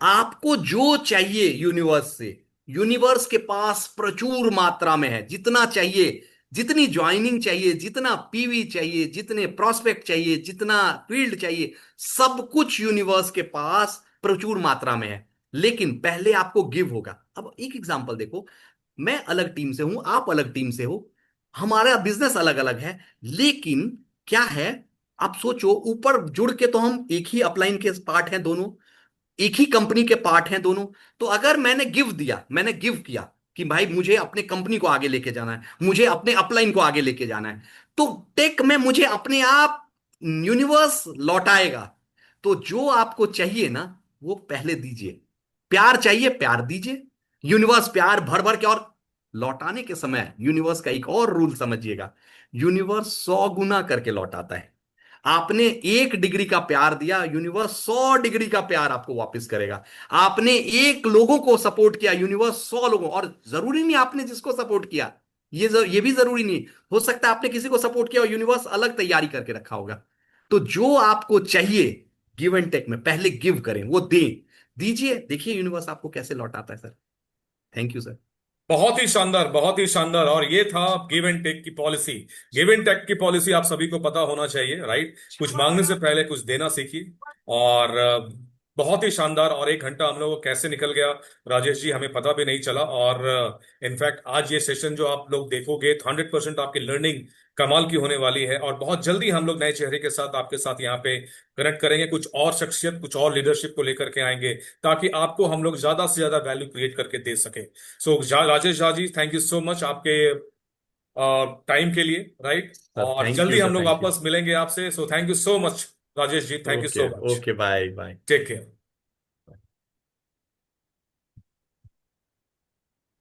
आपको जो चाहिए यूनिवर्स से, यूनिवर्स के पास प्रचुर मात्रा में है, जितना चाहिए, जितनी ज्वाइनिंग चाहिए, जितना पीवी चाहिए, जितने प्रोस्पेक्ट चाहिए, जितना फील्ड चाहिए, सब कुछ यूनिवर्स के पास प्रचुर मात्रा में है। लेकिन पहले आपको गिव होगा। अब एक एग्जांपल देखो, मैं अलग टीम से हूं, आप अलग टीम से हो, हमारा बिजनेस अलग अलग है, लेकिन क्या है, आप सोचो, ऊपर जुड़ के तो हम एक ही अपलाइन के पार्ट हैं दोनों, एक ही कंपनी के पार्ट हैं दोनों। तो अगर मैंने गिव दिया, मैंने गिव किया कि भाई मुझे अपने कंपनी को आगे लेके जाना है, मुझे अपने अपलाइन को आगे लेके जाना है, तो टेक में मुझे अपने आप यूनिवर्स लौटाएगा। तो जो आपको चाहिए ना, वो पहले दीजिए। प्यार चाहिए, प्यार दीजिए, यूनिवर्स प्यार भर भर के। और लौटाने के समय यूनिवर्स का एक और रूल समझिएगा, यूनिवर्स 100 गुना करके लौटाता है। आपने 1 डिग्री का प्यार दिया, यूनिवर्स 100 डिग्री का प्यार आपको वापस करेगा। आपने एक लोगों को सपोर्ट किया, यूनिवर्स 100 लोगों, और जरूरी नहीं आपने जिसको सपोर्ट किया, ये भी जरूरी नहीं, हो सकता है आपने किसी को सपोर्ट किया और यूनिवर्स अलग तैयारी करके रखा होगा। तो जो आपको चाहिए, गिव एंड टेक में पहले गिव करें, वो दें, दीजिए, देखिए यूनिवर्स आपको कैसे लौटाता है सर। Thank you sir. बहुत ही शानदार, बहुत ही शानदार। और ये था गिव एंड टेक की पॉलिसी। गिव एंड टेक की पॉलिसी आप सभी को पता होना चाहिए, राइट। कुछ मांगने से पहले कुछ देना सीखिए। और बहुत ही शानदार। और 1 घंटा हम लोग को कैसे निकल गया राजेश जी, हमें पता भी नहीं चला। और इनफैक्ट आज ये सेशन जो आप लोग देखोगे, 100% आपकी लर्निंग कमाल की होने वाली है। और बहुत जल्दी हम लोग नए चेहरे के साथ आपके साथ यहाँ पे कनेक्ट करेंगे, कुछ और शख्सियत, कुछ और लीडरशिप को लेकर के आएंगे, ताकि आपको हम लोग ज्यादा से ज्यादा वैल्यू क्रिएट करके दे सके। So Rajesh Jha ji, thank you so much आपके टाइम के लिए, राइट। सर और थैंक जल्दी यू हम सर, लोग थैंक यू। वापस मिलेंगे आपसे। So thank you so much Rajesh ji, thank you okay, so much. Okay, bye bye. Take care.